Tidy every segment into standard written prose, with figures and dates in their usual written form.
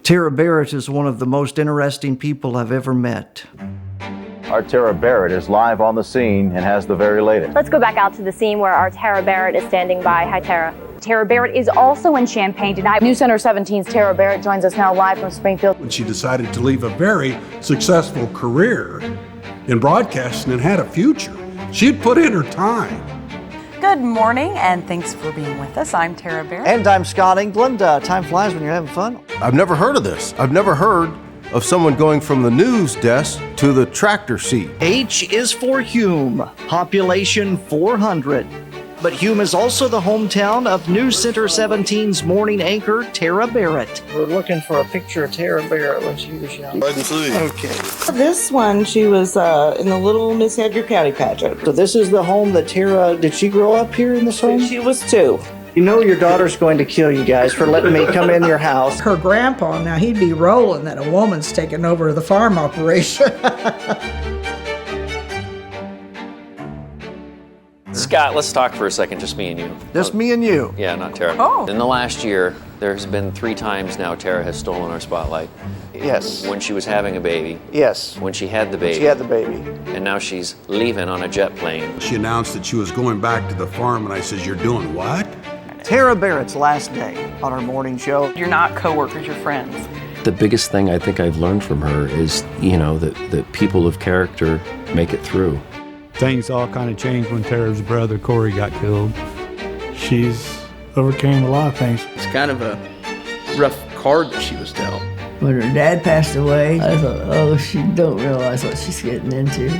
Tara Barrett is one of the most interesting people I've ever met. Our Tara Barrett is live on the scene and has the very latest. Let's go back out to the scene where our Tara Barrett is standing by. Hi, Tara. Tara Barrett is also in Champaign tonight. News Center 17's Tara Barrett joins us now live from Springfield. When she decided to leave a very successful career in broadcasting and had a future, she'd put in her time. Good morning, and thanks for being with us. I'm Tara Barrett. And I'm Scot England. Time flies when you're having fun. I've never heard of this. I've never heard of someone going from the news desk to the tractor seat. H is for Hume, population 400. But Hume is also the hometown of News Center 17's morning anchor, Tara Barrett. We're looking for a picture of Tara Barrett when she was young. I can see. Okay. This one, she was in the Little Miss Edgar County pageant. So this is the home that Tara, did she grow up here in this home? She was 2. You know your daughter's going to kill you guys for letting me come in your house. Her grandpa, now he'd be rolling that a woman's taking over the farm operation. Scott, let's talk for a second, just me and you. Just me and you. Yeah, not Tara. Oh. In the last year, there's been 3 times now Tara has stolen our spotlight. Yes. When she was having a baby, Yes. when she had the baby, She had the baby. and now she's leaving on a jet plane. She announced that she was going back to the farm, and I said, "You're doing what?" Tara Barrett's last day on our morning show. You're not coworkers, you're friends. The biggest thing I think I've learned from her is, that people of character make it through. Things all kind of changed when Tara's brother, Corey, got killed. She's overcame a lot of things. It's kind of a rough card that she was dealt. When her dad passed away, I thought, oh, she don't realize what she's getting into.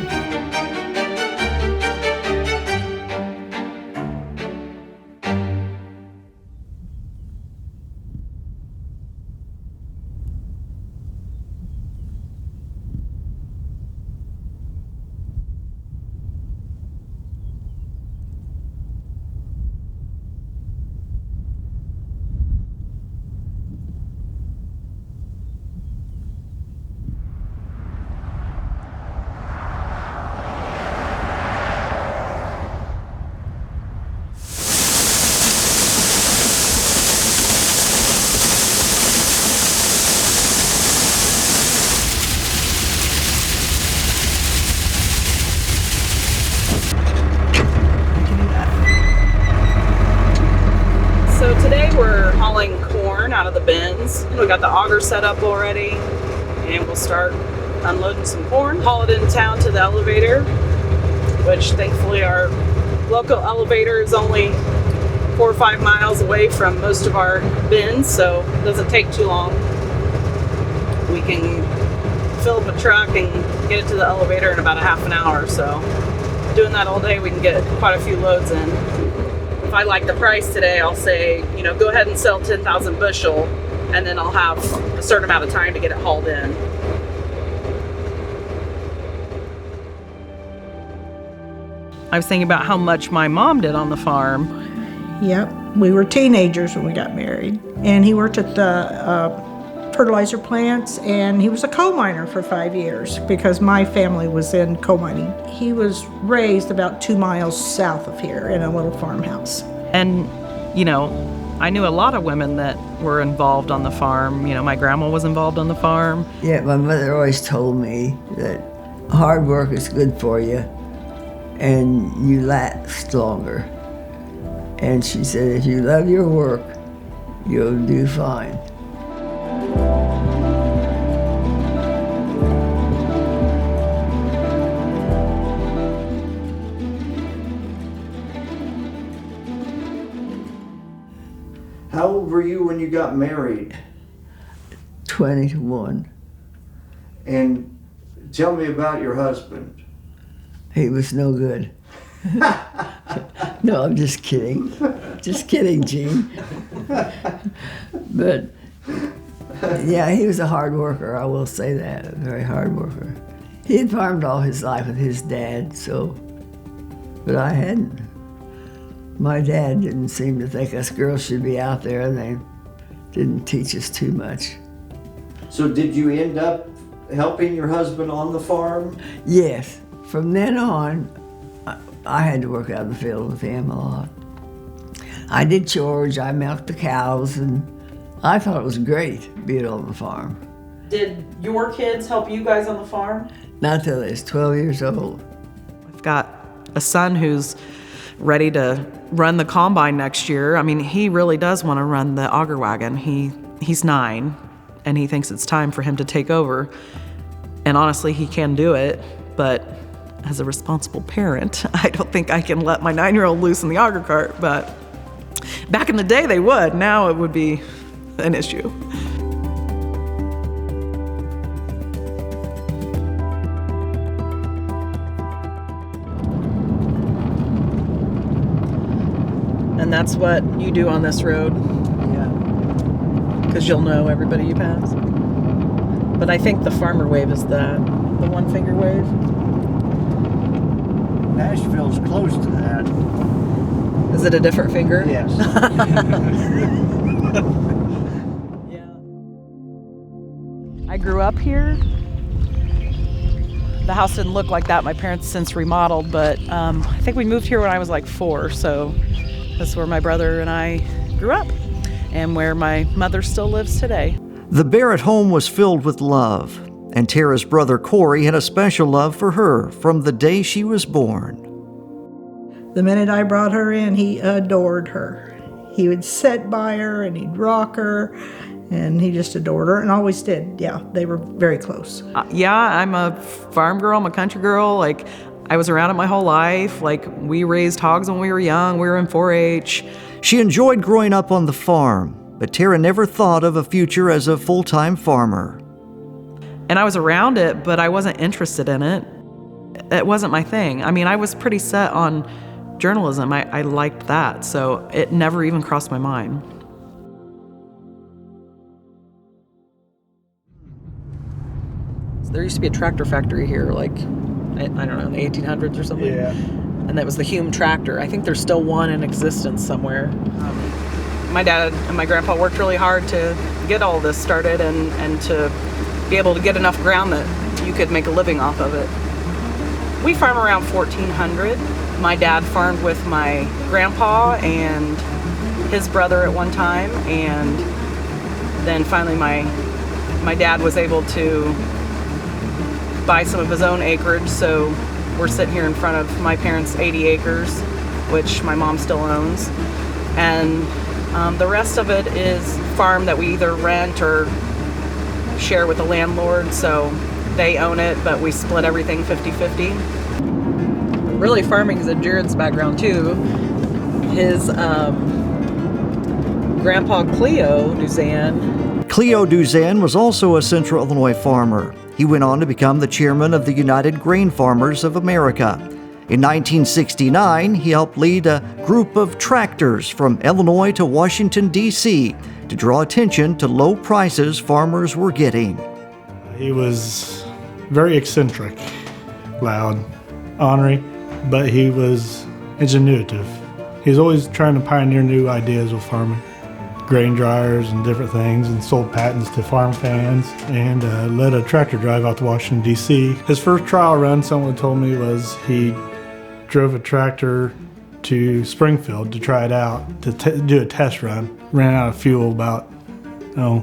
So today we're hauling corn out of the bins. We got the auger set up already, and we'll start unloading some corn, haul it in town to the elevator, which thankfully our local elevator is only 4 or 5 miles away from most of our bins, so it doesn't take too long. We can fill up a truck and get it to the elevator in about a half an hour. So doing that all day, we can get quite a few loads in. If I like the price today, I'll say, go ahead and sell 10,000 bushel, and then I'll have a certain amount of time to get it hauled in. I was thinking about how much my mom did on the farm. Yep, we were teenagers when we got married. And he worked at the fertilizer plants, and he was a coal miner for 5 years because my family was in coal mining. He was raised about 2 miles south of here in a little farmhouse. And, I knew a lot of women that were involved on the farm. My grandma was involved on the farm. Yeah, my mother always told me that hard work is good for you and you last longer. And she said, if you love your work, you'll do fine. How old were you when you got married? 21. And tell me about your husband. He was no good. No, I'm just kidding. Just kidding, Gene. But, yeah, he was a hard worker, I will say that, a very hard worker. He had farmed all his life with his dad, but I hadn't. My dad didn't seem to think us girls should be out there, and they didn't teach us too much. So did you end up helping your husband on the farm? Yes. From then on, I had to work out in the field with him a lot. I did chores, I milked the cows, and I thought it was great being on the farm. Did your kids help you guys on the farm? Not till they was 12 years old. I've got a son who's ready to run the combine next year. I mean, he really does want to run the auger wagon. He's 9, and he thinks it's time for him to take over. And honestly, he can do it, but as a responsible parent, I don't think I can let my 9-year-old loose in the auger cart. But back in the day, they would. Now it would be an issue. And that's what you do on this road. Yeah. Because you'll know everybody you pass. But I think the farmer wave is the one finger wave. Nashville's close to that. Is it a different finger? Yes. Yeah. I grew up here. The house didn't look like that. My parents since remodeled, but I think we moved here when I was like 4, so that's where my brother and I grew up and where my mother still lives today. The Barrett home was filled with love, and Tara's brother Corey had a special love for her from the day she was born. The minute I brought her in, he adored her. He would sit by her and he'd rock her, and he just adored her and always did. Yeah, they were very close. Yeah, I'm a farm girl, I'm a country girl. Like, I was around it my whole life. Like, we raised hogs when we were young. We were in 4-H. She enjoyed growing up on the farm, but Tara never thought of a future as a full-time farmer. And I was around it, but I wasn't interested in it. It wasn't my thing. I mean, I was pretty set on journalism. I liked that, so it never even crossed my mind. So there used to be a tractor factory here, like, I don't know, in the 1800s or something. Yeah. And that was the Hume tractor. I think there's still one in existence somewhere. My dad and my grandpa worked really hard to get all this started and to be able to get enough ground that you could make a living off of it. We farm around 1,400. My dad farmed with my grandpa and his brother at one time, and then finally my dad was able to buy some of his own acreage, so we're sitting here in front of my parents' 80 acres, which my mom still owns. And the rest of it is farm that we either rent or share with the landlord, so they own it, but we split everything 50-50. Really, farming is in Jared's background too. His grandpa Cleo Duzan was also a Central Illinois farmer. He went on to become the chairman of the United Grain Farmers of America. In 1969, he helped lead a group of tractors from Illinois to Washington, D.C. to draw attention to low prices farmers were getting. He was very eccentric, loud, ornery, but he was ingenuitive. He was always trying to pioneer new ideas with farming. Grain dryers and different things, and sold patents to farm fans, and led a tractor drive out to Washington, D.C. His first trial run, someone told me, was he drove a tractor to Springfield to try it out, to do a test run. Ran out of fuel about,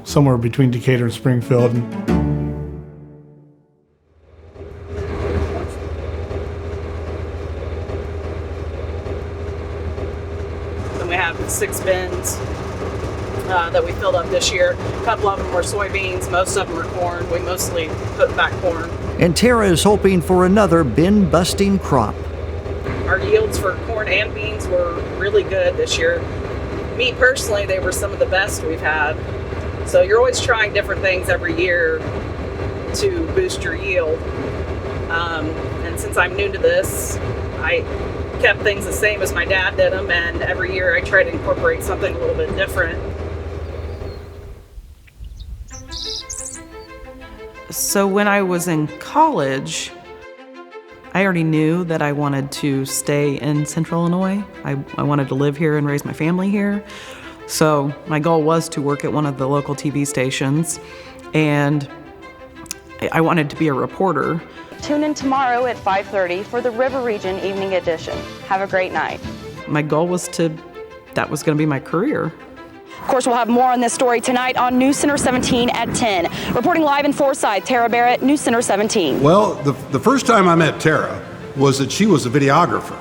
somewhere between Decatur and Springfield. Then we have 6 bins that we filled up this year. A couple of them were soybeans, most of them were corn. We mostly put back corn. And Tara is hoping for another bin-busting crop. Our yields for corn and beans were really good this year. Me personally, they were some of the best we've had. So you're always trying different things every year to boost your yield. And since I'm new to this, I kept things the same as my dad did them, and every year I try to incorporate something a little bit different. So when I was in college, I already knew that I wanted to stay in Central Illinois. I wanted to live here and raise my family here. So my goal was to work at one of the local TV stations, and I wanted to be a reporter. Tune in tomorrow at 5:30 for the River Region Evening Edition. Have a great night. My goal was that was going to be my career. course, we'll have more on this story tonight on News Center 17 at 10. Reporting live in Forsyth, Tara Barrett, News Center 17. Well, the first time I met Tara was that she was a videographer,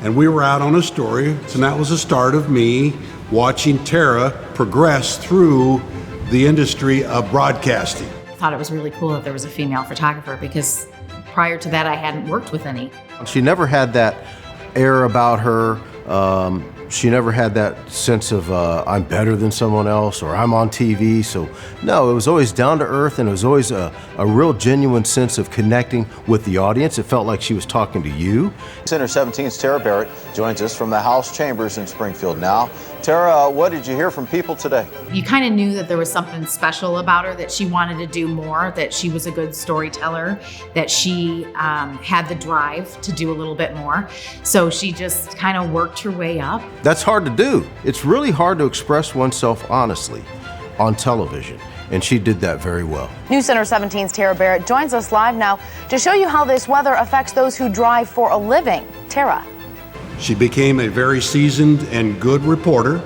and we were out on a story, and that was the start of me watching Tara progress through the industry of broadcasting. I thought it was really cool that there was a female photographer because prior to that I hadn't worked with any. She never had that air about her. She never had that sense of I'm better than someone else or I'm on TV. So no, it was always down to earth, and it was always a real genuine sense of connecting with the audience. It felt like she was talking to you. Center 17's Tara Barrett joins us from the House Chambers in Springfield now. Tara, what did you hear from people today? You kind of knew that there was something special about her, that she wanted to do more, that she was a good storyteller, that she had the drive to do a little bit more. So she just kind of worked her way up. That's hard to do. It's really hard to express oneself honestly on television, and she did that very well. News Center 17's Tara Barrett joins us live now to show you how this weather affects those who drive for a living. Tara. She became a very seasoned and good reporter,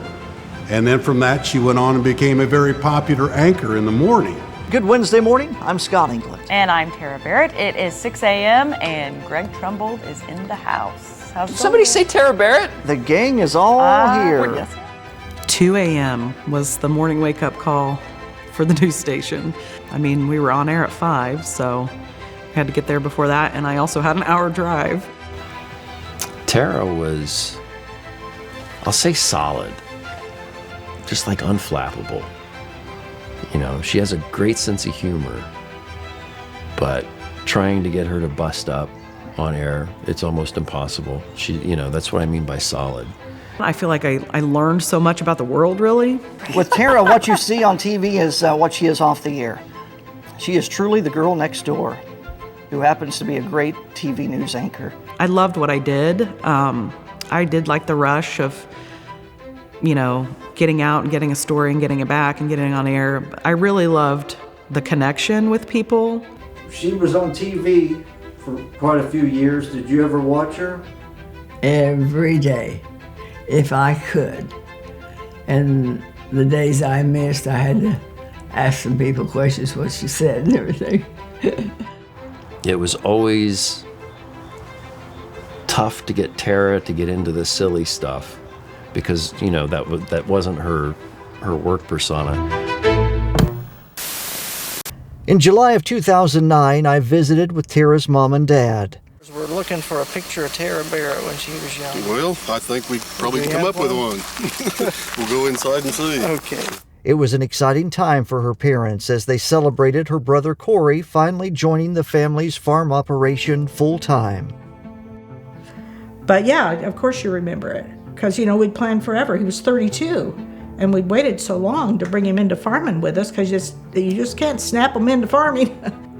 and then from that she went on and became a very popular anchor in the morning. Good Wednesday morning. I'm Scott England. And I'm Tara Barrett. It is 6 a.m. and Greg Trumbold is in the house. How's it Somebody going? say Tara Barrett? The gang is all here. Yes. 2 a.m. was the morning wake-up call for the news station. I mean, we were on air at 5, so I had to get there before that, and I also had an hour drive. Tara was, I'll say solid, just like unflappable. You know, she has a great sense of humor, but trying to get her to bust up on air, it's almost impossible. That's what I mean by solid. I feel like I learned so much about the world, really. With Tara, what you see on TV is what she is off the air. She is truly the girl next door who happens to be a great TV news anchor. I loved what I did. I did like the rush of, getting out and getting a story and getting it back and getting on air. I really loved the connection with people. She was on TV for quite a few years. Did you ever watch her? Every day, if I could. And the days I missed, I had to ask some people questions, what she said and everything. It was always tough to get Tara to get into the silly stuff because, that wasn't her work persona. In July of 2009, I visited with Tara's mom and dad. We're looking for a picture of Tara Barrett when she was young. Well, I think we probably can come up with one. We'll go inside and see. Okay. It was an exciting time for her parents as they celebrated her brother Corey finally joining the family's farm operation full-time. But yeah, of course you remember it. Because, we'd planned forever. He was 32. And we'd waited so long to bring him into farming with us because you just can't snap him into farming.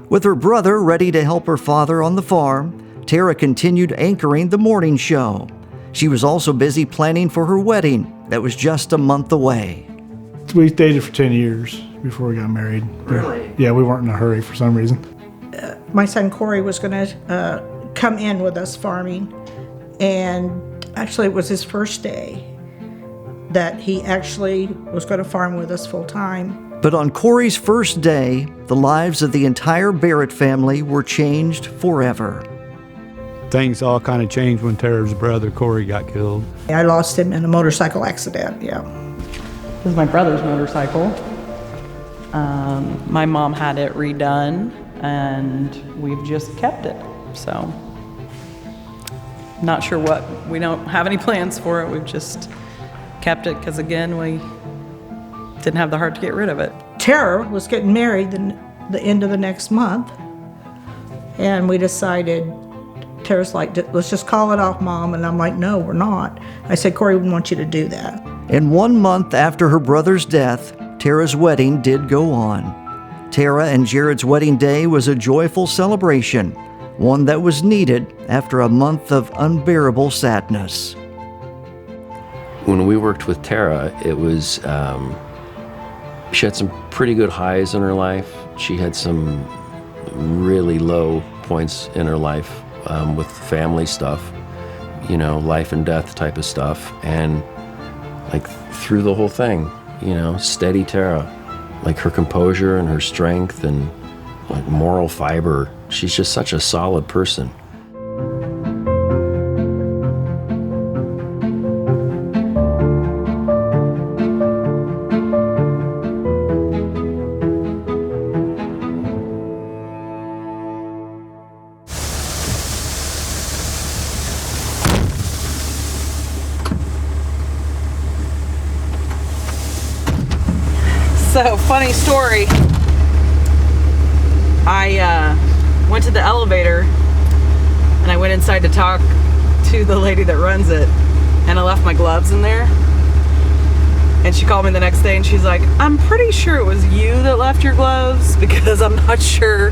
With her brother ready to help her father on the farm, Tara continued anchoring the morning show. She was also busy planning for her wedding that was just a month away. We dated for 10 years before we got married. Really? Yeah, we weren't in a hurry for some reason. My son Corey was going to come in with us farming. And actually it was his first day that he actually was going to farm with us full time. But on Corey's first day, the lives of the entire Barrett family were changed forever. Things all kind of changed when Tara's brother Corey got killed. I lost him in a motorcycle accident, yeah. This is my brother's motorcycle. My mom had it redone, and we've just kept it. So, not sure we don't have any plans for it. We've just kept it because, again, we didn't have the heart to get rid of it. Tara was getting married the end of the next month, and we decided, Tara's like, let's just call it off, Mom. And I'm like, no, we're not. I said, Corey wouldn't want you to do that. And 1 month after her brother's death, Tara's wedding did go on. Tara and Jared's wedding day was a joyful celebration, one that was needed after a month of unbearable sadness. When we worked with Tara, it was, she had some pretty good highs in her life. She had some really low points in her life with family stuff, life and death type of stuff. And like through the whole thing, you know, steady Tara. Like her composure and her strength and like moral fiber. She's just such a solid person. So, funny story. I went to the elevator and I went inside to talk to the lady that runs it, and I left my gloves in there. And she called me the next day and she's like, I'm pretty sure it was you that left your gloves, because I'm not sure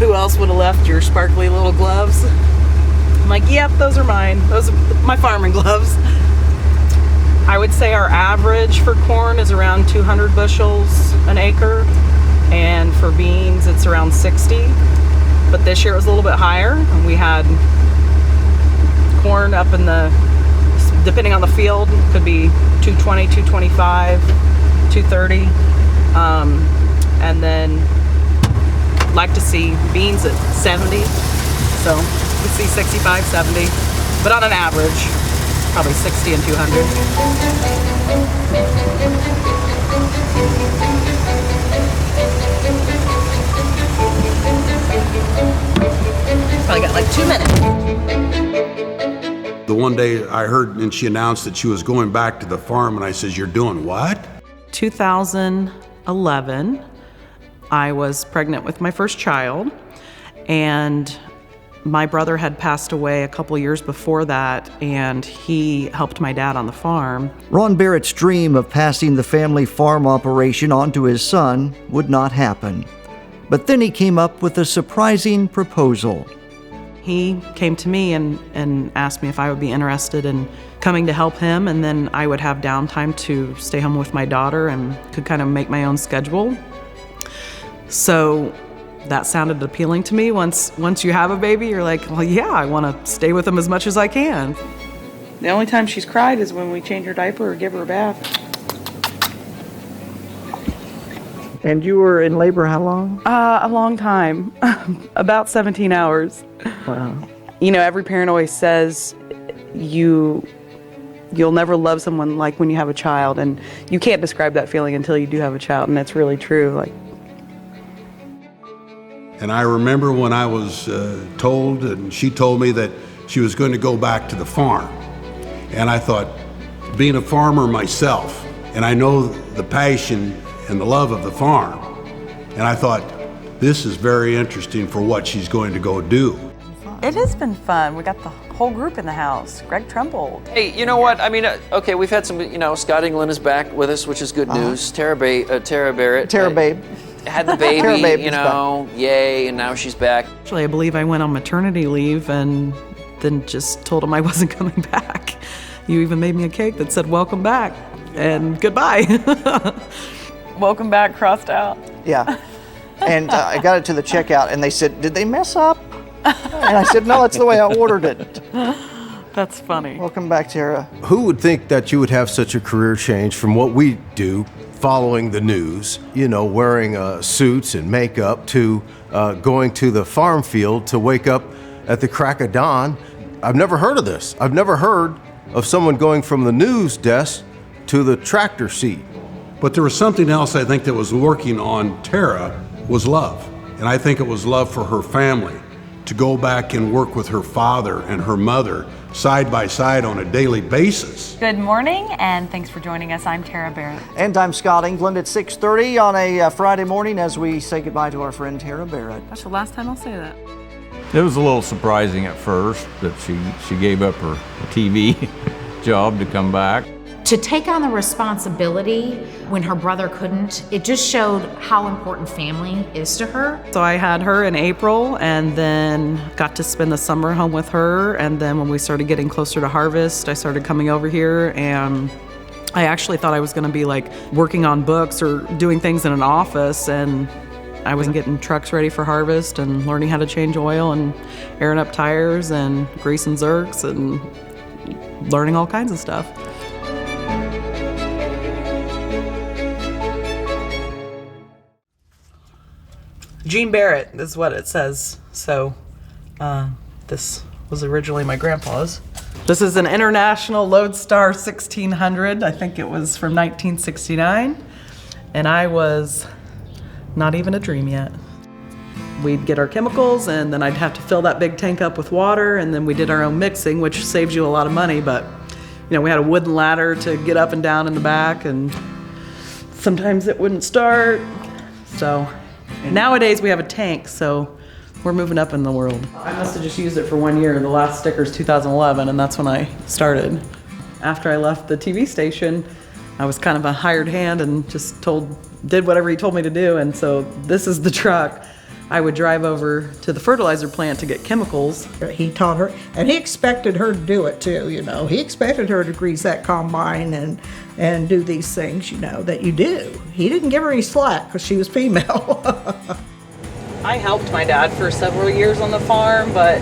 who else would have left your sparkly little gloves. I'm like, yep, those are mine. Those are my farming gloves. I would say our average for corn is around 200 bushels an acre, and for beans it's around 60. But this year it was a little bit higher, and we had corn up in the, depending on the field, could be 220, 225, 230. And then like to see beans at 70. So we see 65, 70, but on an average, probably 60 and 200. Probably got like 2 minutes. The one day I heard and she announced that she was going back to the farm, and I says, you're doing what? 2011, I was pregnant with my first child, and my brother had passed away a couple years before that, and he helped my dad on the farm. Ron Barrett's dream of passing the family farm operation on to his son would not happen. But then he came up with a surprising proposal. He came to me and asked me if I would be interested in coming to help him, and then I would have downtime to stay home with my daughter and could kind of make my own schedule. So that sounded appealing to me. Once you have a baby, you're like, well, yeah, I want to stay with them as much as I can. The only time she's cried is when we change her diaper or give her a bath. And you were in labor how long? A long time, about 17 hours. Wow. You know, every parent always says you'll never love someone like when you have a child, and you can't describe that feeling until you do have a child, and that's really true. Like. And I remember when I was told, and she told me that she was going to go back to the farm. And I thought, being a farmer myself, and I know the passion and the love of the farm, and I thought, this is very interesting for what she's going to go do. It has been fun. We got the whole group in the house. Greg Trumbold. Hey, you know what? I mean, okay, we've had some, you know, Scott England is back with us, which is good news. Tara Barrett. Tara Babe. Had the baby, you know, yay, and now she's back. Actually, I believe I went on maternity leave and then just told him I wasn't coming back. You even made me a cake that said, welcome back, and goodbye. Welcome back, crossed out. Yeah. And I got it to the checkout, and they said, did they mess up? And I said, no, that's the way I ordered it. That's funny. Welcome back, Tara. Who would think that you would have such a career change from what we do, following the news, you know, wearing suits and makeup, to going to the farm field to wake up at the crack of dawn? I've never heard of this. I've never heard of someone going from the news desk to the tractor seat. But there was something else I think that was working on Tara, was love. And I think it was love for her family, to go back and work with her father and her mother side by side on a daily basis. Good morning, and thanks for joining us. I'm Tara Barrett. And I'm Scot England at 6:30 on a Friday morning as we say goodbye to our friend Tara Barrett. That's the last time I'll say that. It was a little surprising at first that she gave up her TV job to come back. To take on the responsibility when her brother couldn't, it just showed how important family is to her. So I had her in April, and then got to spend the summer home with her, and then when we started getting closer to harvest, I started coming over here, and I actually thought I was going to be like working on books or doing things in an office, and I was getting trucks ready for harvest and learning how to change oil and airing up tires and greasing zerks and learning all kinds of stuff. Gene Barrett is what it says. So this was originally my grandpa's. This is an International Lodestar 1600. I think it was from 1969. And I was not even a dream yet. We'd get our chemicals, and then I'd have to fill that big tank up with water, and then we did our own mixing, which saves you a lot of money, but you know, we had a wooden ladder to get up and down in the back, and sometimes it wouldn't start. So nowadays we have a tank, so we're moving up in the world. I must have just used it for 1 year. The last sticker's 2011, and that's when I started. After I left the TV station, I was kind of a hired hand and just did whatever he told me to do, and so this is the truck. I would drive over to the fertilizer plant to get chemicals. He taught her, and he expected her to do it too, you know. He expected her to grease that combine and do these things, you know, that you do. He didn't give her any slack because she was female. I helped my dad for several years on the farm, but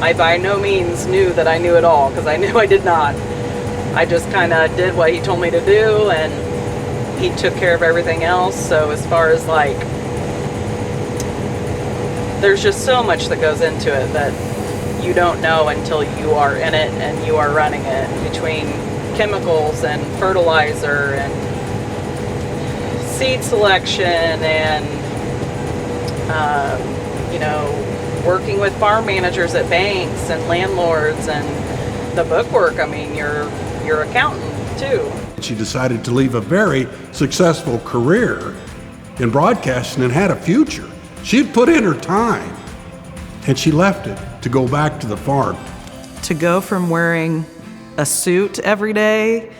I by no means knew that I knew it all, because I knew I did not. I just kind of did what he told me to do, and he took care of everything else. So as far as like, there's just so much that goes into it that you don't know until you are in it and you are running it, between chemicals and fertilizer and seed selection and you know, working with farm managers at banks and landlords and the bookwork. I mean, your accountant too. She decided to leave a very successful career in broadcasting and had a future. She'd put in her time, and she left it to go back to the farm. To go from wearing a suit every day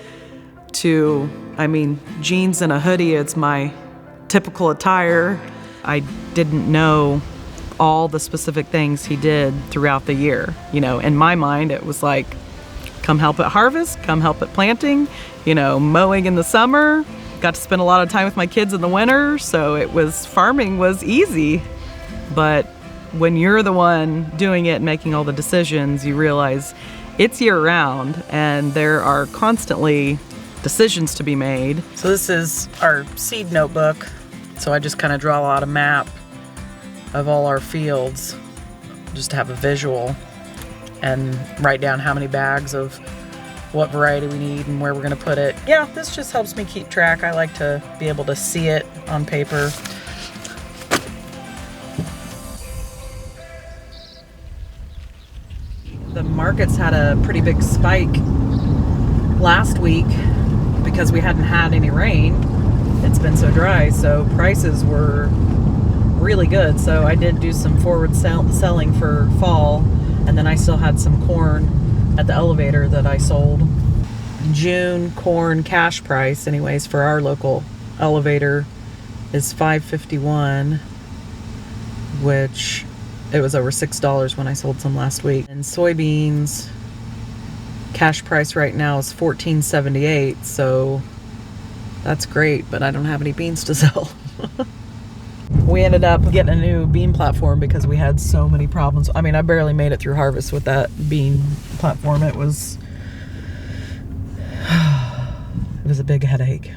to, I mean, jeans and a hoodie, it's my typical attire. I didn't know all the specific things he did throughout the year. You know, in my mind, it was like, come help at harvest, come help at planting, you know, mowing in the summer. Got to spend a lot of time with my kids in the winter, so farming was easy. But when you're the one doing it and making all the decisions, you realize it's year round and there are constantly decisions to be made. So this is our seed notebook. So I just kind of draw out a map of all our fields just to have a visual and write down how many bags of what variety we need and where we're going to put it. Yeah, this just helps me keep track. I like to be able to see it on paper. The markets had a pretty big spike last week because we hadn't had any rain. It's been so dry, so prices were really good. So I did do some forward selling for fall, and then I still had some corn at the elevator that I sold. June corn cash price, anyways, for our local elevator is $5.51, which it was over $6 when I sold some last week. And soybeans cash price right now is $14.78, so that's great, but I don't have any beans to sell. We ended up getting a new bean platform because we had so many problems. I mean, I barely made it through harvest with that bean platform. It was a big headache.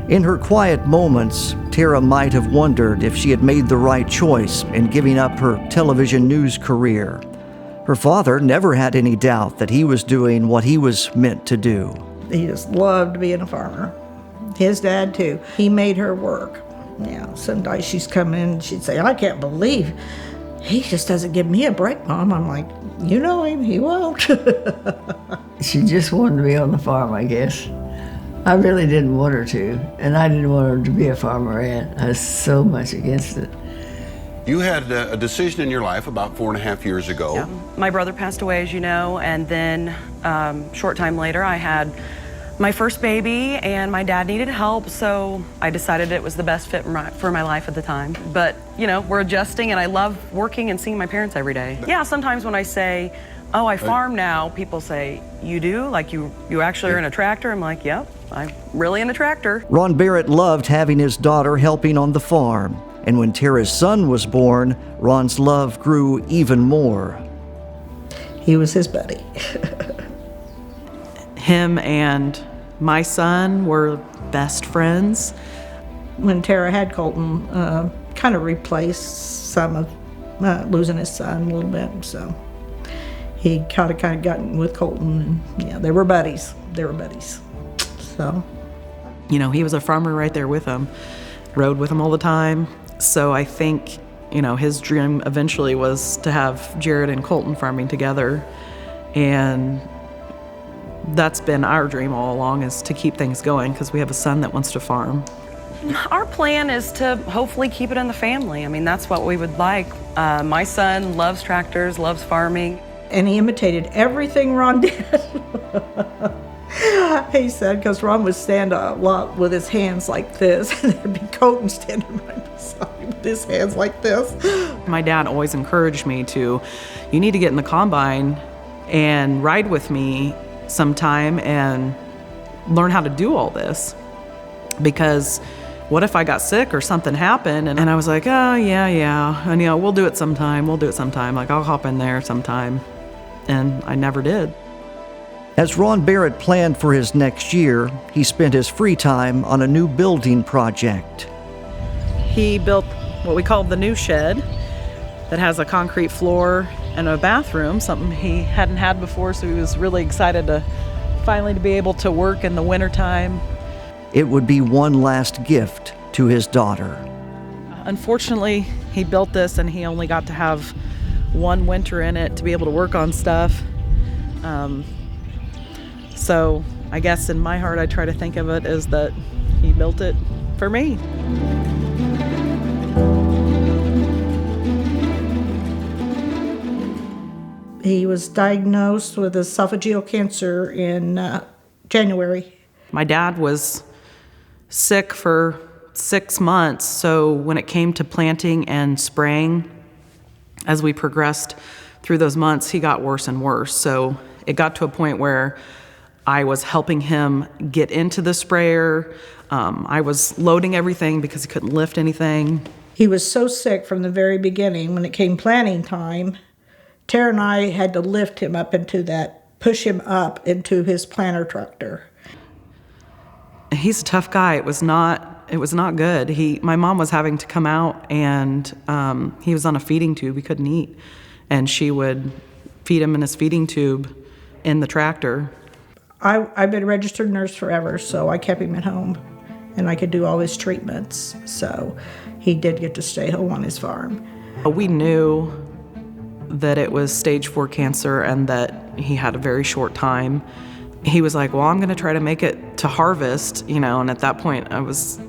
In her quiet moments, Tara might have wondered if she had made the right choice in giving up her television news career. Her father never had any doubt that he was doing what he was meant to do. He just loved being a farmer. His dad too. He made her work. Yeah, some days she's come in and she'd say, I can't believe he just doesn't give me a break, Mom. I'm like, you know him, he won't. She just wanted to be on the farm, I guess. I really didn't want her to, and I didn't want her to be a farmerette. I was so much against it. You had a decision in your life about 4.5 years ago. Yeah. My brother passed away, as you know, and then short time later I had my first baby, and my dad needed help, so I decided it was the best fit for my life at the time. But, you know, we're adjusting, and I love working and seeing my parents every day. Yeah, sometimes when I say, oh, I farm now, people say, you do? Like you actually are in a tractor? I'm like, yep, I'm really in a tractor. Ron Barrett loved having his daughter helping on the farm, and when Tara's son was born, Ron's love grew even more. He was his buddy. Him and my son were best friends. when Tara had Colton, kind of replaced some of losing his son a little bit. So he kind of gotten with Colton, and yeah, they were buddies. So, you know, he was a farmer right there with him, rode with him all the time. So I think, you know, his dream eventually was to have Jared and Colton farming together, and that's been our dream all along, is to keep things going because we have a son that wants to farm. Our plan is to hopefully keep it in the family. I mean, that's what we would like. My son loves tractors, loves farming. And he imitated everything Ron did. He said, because Ron would stand a lot with his hands like this, and there'd be Colton standing right beside him with his hands like this. My dad always encouraged me to, you need to get in the combine and ride with me sometime and learn how to do all this. Because what if I got sick or something happened? And I was like, oh, yeah. And, you know, we'll do it sometime. Like, I'll hop in there sometime. And I never did. As Ron Barrett planned for his next year, he spent his free time on a new building project. He built what we call the new shed that has a concrete floor and a bathroom, something he hadn't had before, so he was really excited to finally be able to work in the wintertime. It would be one last gift to his daughter. Unfortunately, he built this and he only got to have one winter in it to be able to work on stuff. So I guess in my heart I try to think of it as that he built it for me. He was diagnosed with esophageal cancer in January. My dad was sick for 6 months, so when it came to planting and spraying, as we progressed through those months, he got worse and worse. So it got to a point where I was helping him get into the sprayer. I was loading everything because he couldn't lift anything. He was so sick from the very beginning. When it came planting time, Tara and I had to lift him up push him up into his planter tractor. He's a tough guy. It was not good. My mom was having to come out, and he was on a feeding tube. He couldn't eat, and she would feed him in his feeding tube in the tractor. I've been a registered nurse forever, so I kept him at home, and I could do all his treatments. So he did get to stay home on his farm. We knew that it was stage 4 cancer and that he had a very short time. He was like, well, I'm going to try to make it to harvest, you know, and at that point it was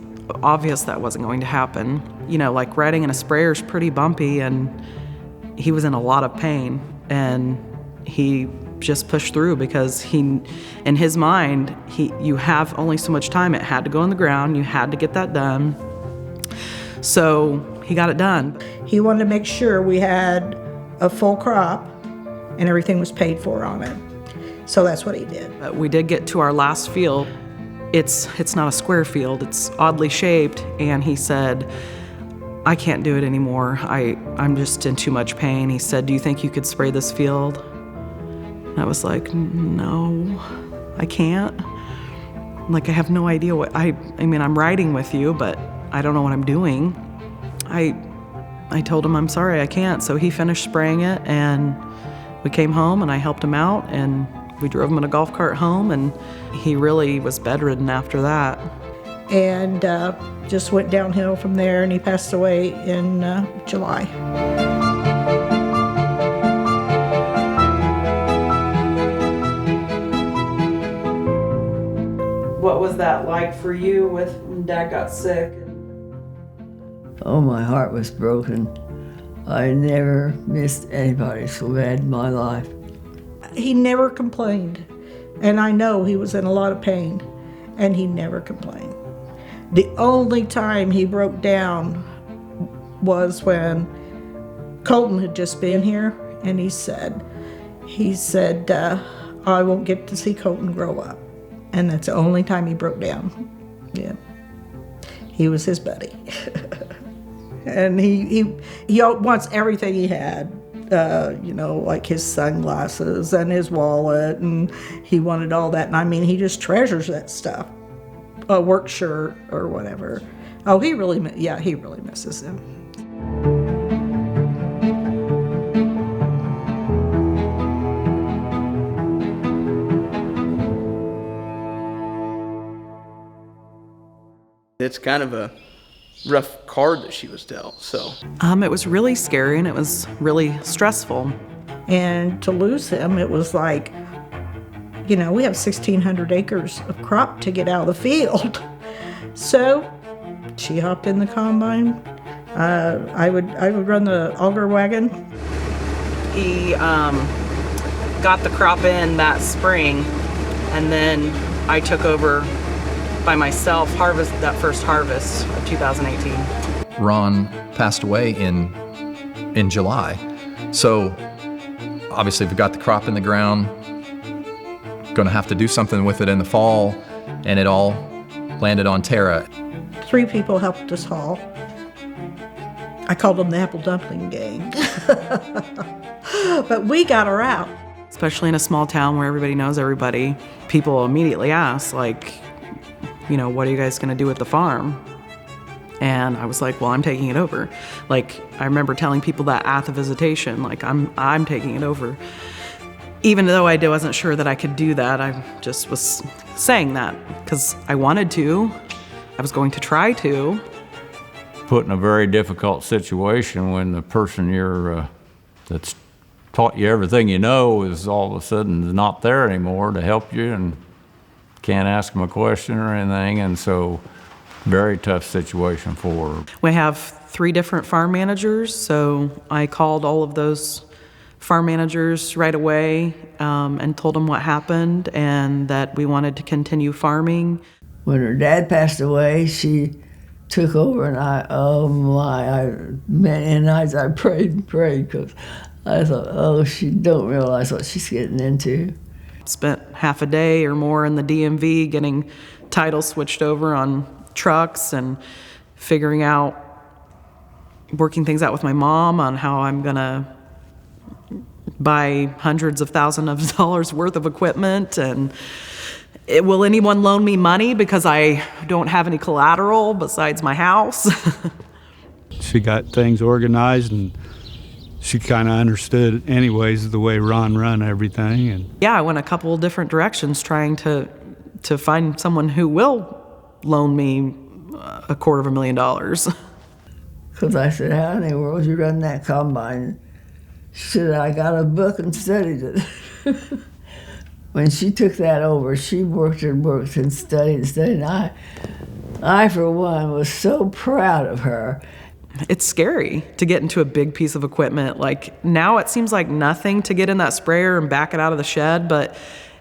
obvious that wasn't going to happen. You know, like riding in a sprayer is pretty bumpy, and he was in a lot of pain, and he just pushed through because in his mind, you have only so much time. It had to go on the ground. You had to get that done. So he got it done. He wanted to make sure we had a full crop and everything was paid for on it. So that's what he did. But we did get to our last field. It's not a square field. It's oddly shaped. And he said, I can't do it anymore. I'm just in too much pain. He said, do you think you could spray this field? And I was like, no, I can't. Like, I have no idea what, I mean, I'm riding with you, but I don't know what I'm doing. I told him, I'm sorry, I can't. So he finished spraying it, and we came home, and I helped him out, and we drove him in a golf cart home, and he really was bedridden after that. And just went downhill from there, and he passed away in July. What was that like for you when Dad got sick? Oh, my heart was broken. I never missed anybody so bad in my life. He never complained, and I know he was in a lot of pain, and he never complained. The only time he broke down was when Colton had just been here, and he said, I won't get to see Colton grow up. And that's the only time he broke down. Yeah. He was his buddy. And he wants everything he had, like his sunglasses and his wallet, and he wanted all that. And I mean, he just treasures that stuff, a work shirt or whatever. Oh, he really misses him. It's kind of a rough card that she was dealt, so. It was really scary and it was really stressful. And to lose him, it was like, we have 1,600 acres of crop to get out of the field. So she hopped in the combine. I would run the auger wagon. He got the crop in that spring, and then I took over by myself, harvest that first harvest of 2018. Ron passed away in July. So obviously we got the crop in the ground, gonna have to do something with it in the fall, and it all landed on Tara. 3 people helped us haul. I called them the Apple Dumpling Gang. But we got her out. Especially in a small town where everybody knows everybody, people immediately ask, like, what are you guys gonna do with the farm? And I was like, well, I'm taking it over. Like, I remember telling people that at the visitation, like, I'm taking it over. Even though I wasn't sure that I could do that, I just was saying that because I wanted to. I was going to try to. Put in a very difficult situation when the person that's taught you everything you know is all of a sudden not there anymore to help you and can't ask them a question or anything, and so very tough situation for her. We have 3 different farm managers, so I called all of those farm managers right away and told them what happened and that we wanted to continue farming. When her dad passed away, she took over, and I prayed because I thought, she don't realize what she's getting into. Spent half a day or more in the DMV getting titles switched over on trucks and working things out with my mom on how I'm gonna buy hundreds of thousands of dollars worth of equipment, and will anyone loan me money because I don't have any collateral besides my house? She got things organized, and she kind of understood anyways the way Ron run everything. And yeah, I went a couple different directions trying to find someone who will loan me $250,000. Because I said, how in the world you run that combine? She said, I got a book and studied it. When she took that over, she worked and studied. And I, for one, was so proud of her. It's scary to get into a big piece of equipment. Like, now it seems like nothing to get in that sprayer and back it out of the shed, but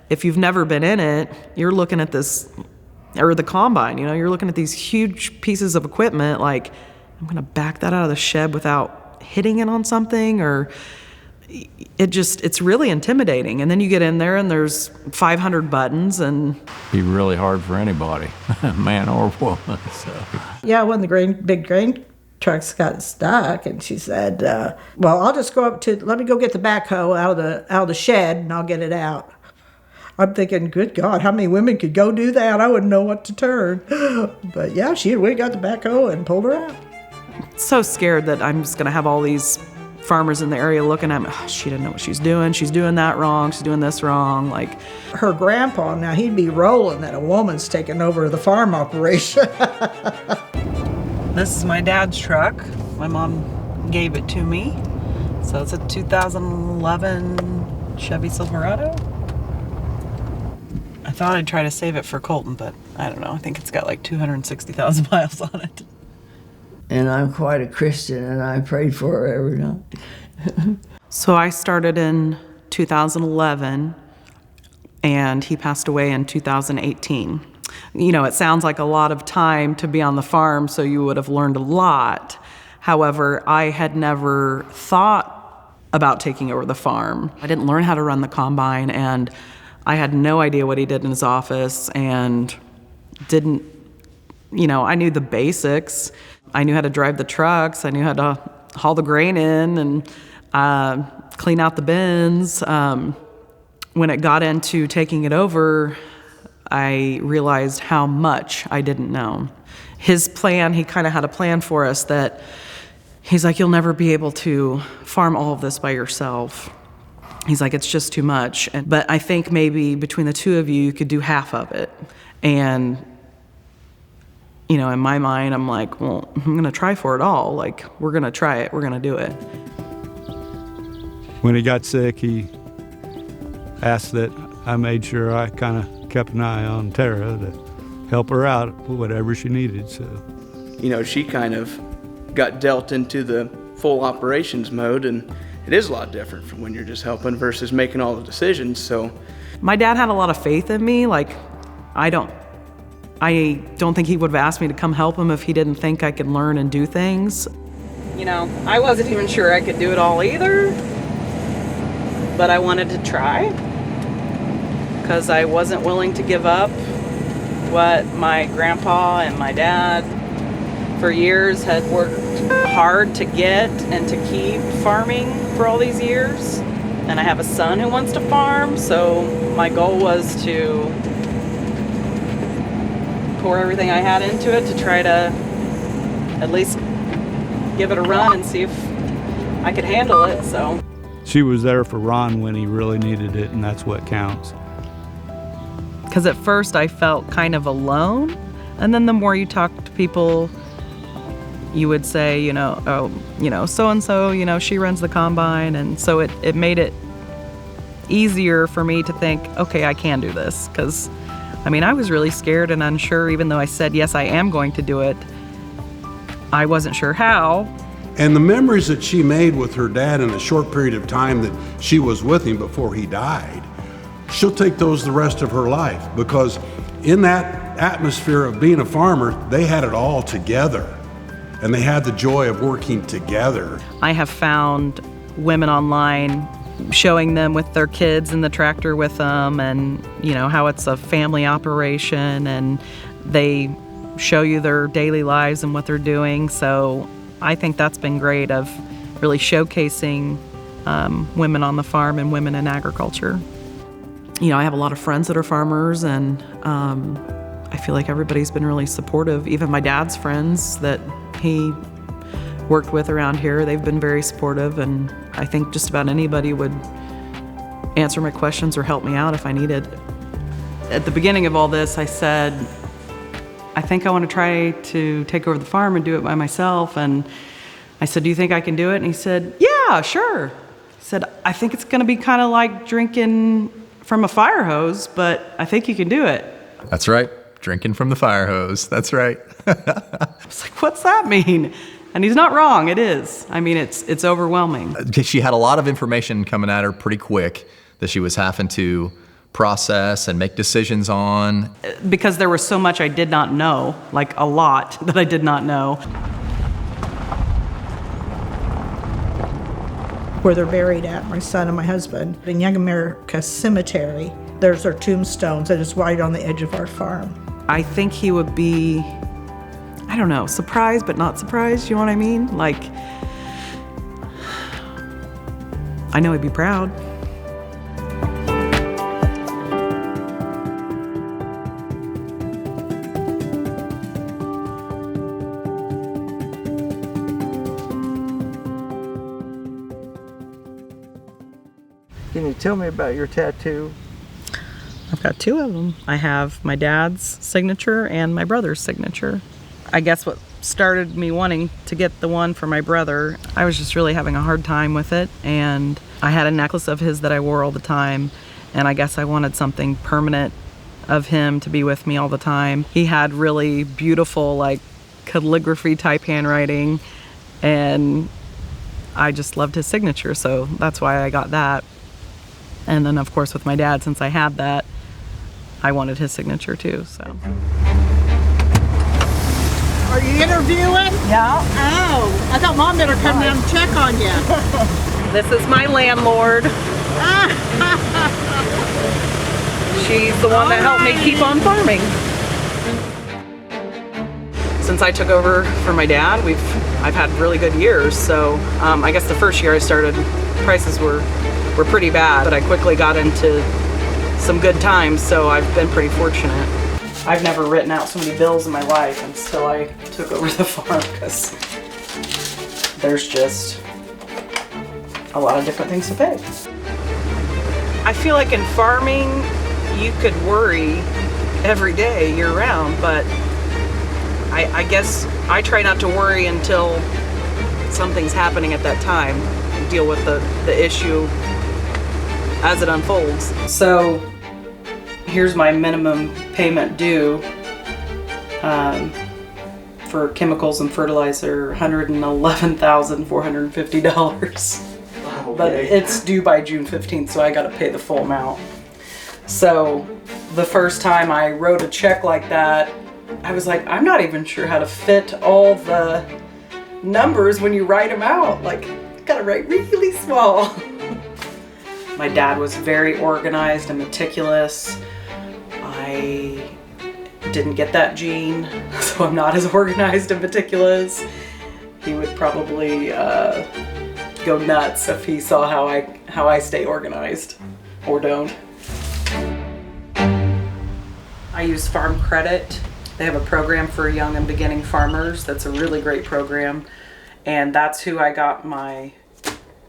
if you've never been in it, you're looking at this, or the combine, you're looking at these huge pieces of equipment, like, I'm gonna back that out of the shed without hitting it on something, or it's really intimidating. And then you get in there and there's 500 buttons, and Be really hard for anybody, man or woman. So. Yeah, when the big grain trucks got stuck, and she said, well, I'll just go let me go get the backhoe out of the shed and I'll get it out. I'm thinking, good God, how many women could go do that? I wouldn't know what to turn. But yeah, we got the backhoe and pulled her out. So scared that I'm just gonna have all these farmers in the area looking at me, she didn't know what she's doing that wrong, she's doing this wrong. Like, her grandpa, now he'd be rolling that a woman's taking over the farm operation. This is my dad's truck. My mom gave it to me. So it's a 2011 Chevy Silverado. I thought I'd try to save it for Colton, but I don't know. I think it's got like 260,000 miles on it. And I'm quite a Christian, and I prayed for her every night. So I started in 2011, and he passed away in 2018. It sounds like a lot of time to be on the farm, so you would have learned a lot. However, I had never thought about taking over the farm. I didn't learn how to run the combine, and I had no idea what he did in his office, and didn't, I knew the basics. I knew how to drive the trucks. I knew how to haul the grain in and clean out the bins. When it got into taking it over, I realized how much I didn't know. His plan, he kind of had a plan for us that he's like, you'll never be able to farm all of this by yourself. He's like, it's just too much. But I think maybe between the two of you, you could do half of it. And, you know, in my mind, I'm like, well, I'm going to try for it all. Like, we're going to try it. We're going to do it. When he got sick, he asked that I made sure I kind of kept an eye on Tara to help her out with whatever she needed. So, You know, she kind of got dealt into the full operations mode, and it is a lot different from when you're just helping versus making all the decisions. So my dad had a lot of faith in me. Like, I don't think he would have asked me to come help him if he didn't think I could learn and do things. You know, I wasn't even sure I could do it all either, but I wanted to try because I wasn't willing to give up what my grandpa and my dad for years had worked hard to get and to keep farming for all these years. And I have a son who wants to farm, so my goal was to pour everything I had into it to try to at least give it a run and see if I could handle it. So she was there for Ron when he really needed it, and that's what counts. because at first I felt kind of alone, and then the more you talk to people, you would say, you know, oh, you know, so-and-so, you know, she runs the combine. And so it made it easier for me to think, okay, I can do this. Because, I mean, I was really scared and unsure, even though I said, yes, I am going to do it. I wasn't sure how. And the memories that she made with her dad in the short period of time that she was with him before he died, she'll take those the rest of her life, because in that atmosphere of being a farmer, they had it all together. And they had the joy of working together. I have found women online showing them with their kids in the tractor with them, and you know how it's a family operation, and they show you their daily lives and what they're doing. So I think that's been great, of really showcasing women on the farm and women in agriculture. You know, I have a lot of friends that are farmers, and I feel like everybody's been really supportive. Even my dad's friends that he worked with around here, they've been very supportive, and I think just about anybody would answer my questions or help me out if I needed. At the beginning of all this, I said, I think I want to try to take over the farm and do it by myself. And I said, do you think I can do it? And he said, yeah, sure. He said, I think it's going to be kind of like drinking from a fire hose, but I think you can do it. That's right. Drinking from the fire hose. That's right. I was like, what's that mean? And he's not wrong. It is. I mean, it's overwhelming. She had a lot of information coming at her pretty quick that she was having to process and make decisions on. Because there was so much I did not know, like a lot that I did not know. Where they're buried at, my son and my husband, in Young America Cemetery. There's their tombstones, and it's right on the edge of our farm. I think he would be, I don't know, surprised but not surprised, you know what I mean? Like, I know he'd be proud. Can you tell me about your tattoo? I've got two of them. I have my dad's signature and my brother's signature. I guess what started me wanting to get the one for my brother, I was just really having a hard time with it, and I had a necklace of his that I wore all the time, and I guess I wanted something permanent of him to be with me all the time. He had really beautiful, like, calligraphy type handwriting, and I just loved his signature, so that's why I got that. And then, of course, with my dad, since I had that, I wanted his signature too, so. Are you interviewing? Yeah. Oh, I thought Mom better come down and check on you. This is my landlord. She's the one that helped me keep on farming. Since I took over for my dad, I've had really good years. So I guess the first year I started, prices were pretty bad, but I quickly got into some good times, so I've been pretty fortunate. I've never written out so many bills in my life until I took over the farm, because there's just a lot of different things to pay. I feel like in farming, you could worry every day year round, but I guess I try not to worry until something's happening at that time and deal with the issue as it unfolds. So here's my minimum payment due for chemicals and fertilizer, $111,450. But it's due by June 15th, so I got to pay the full amount. So the first time I wrote a check like that, I was like, I'm not even sure how to fit all the numbers when you write them out. Like, you gotta write really small. My dad was very organized and meticulous. I didn't get that gene, so I'm not as organized and meticulous. He would probably go nuts if he saw how I stay organized, or don't. I use Farm Credit. They have a program for young and beginning farmers. That's a really great program, and that's who I got my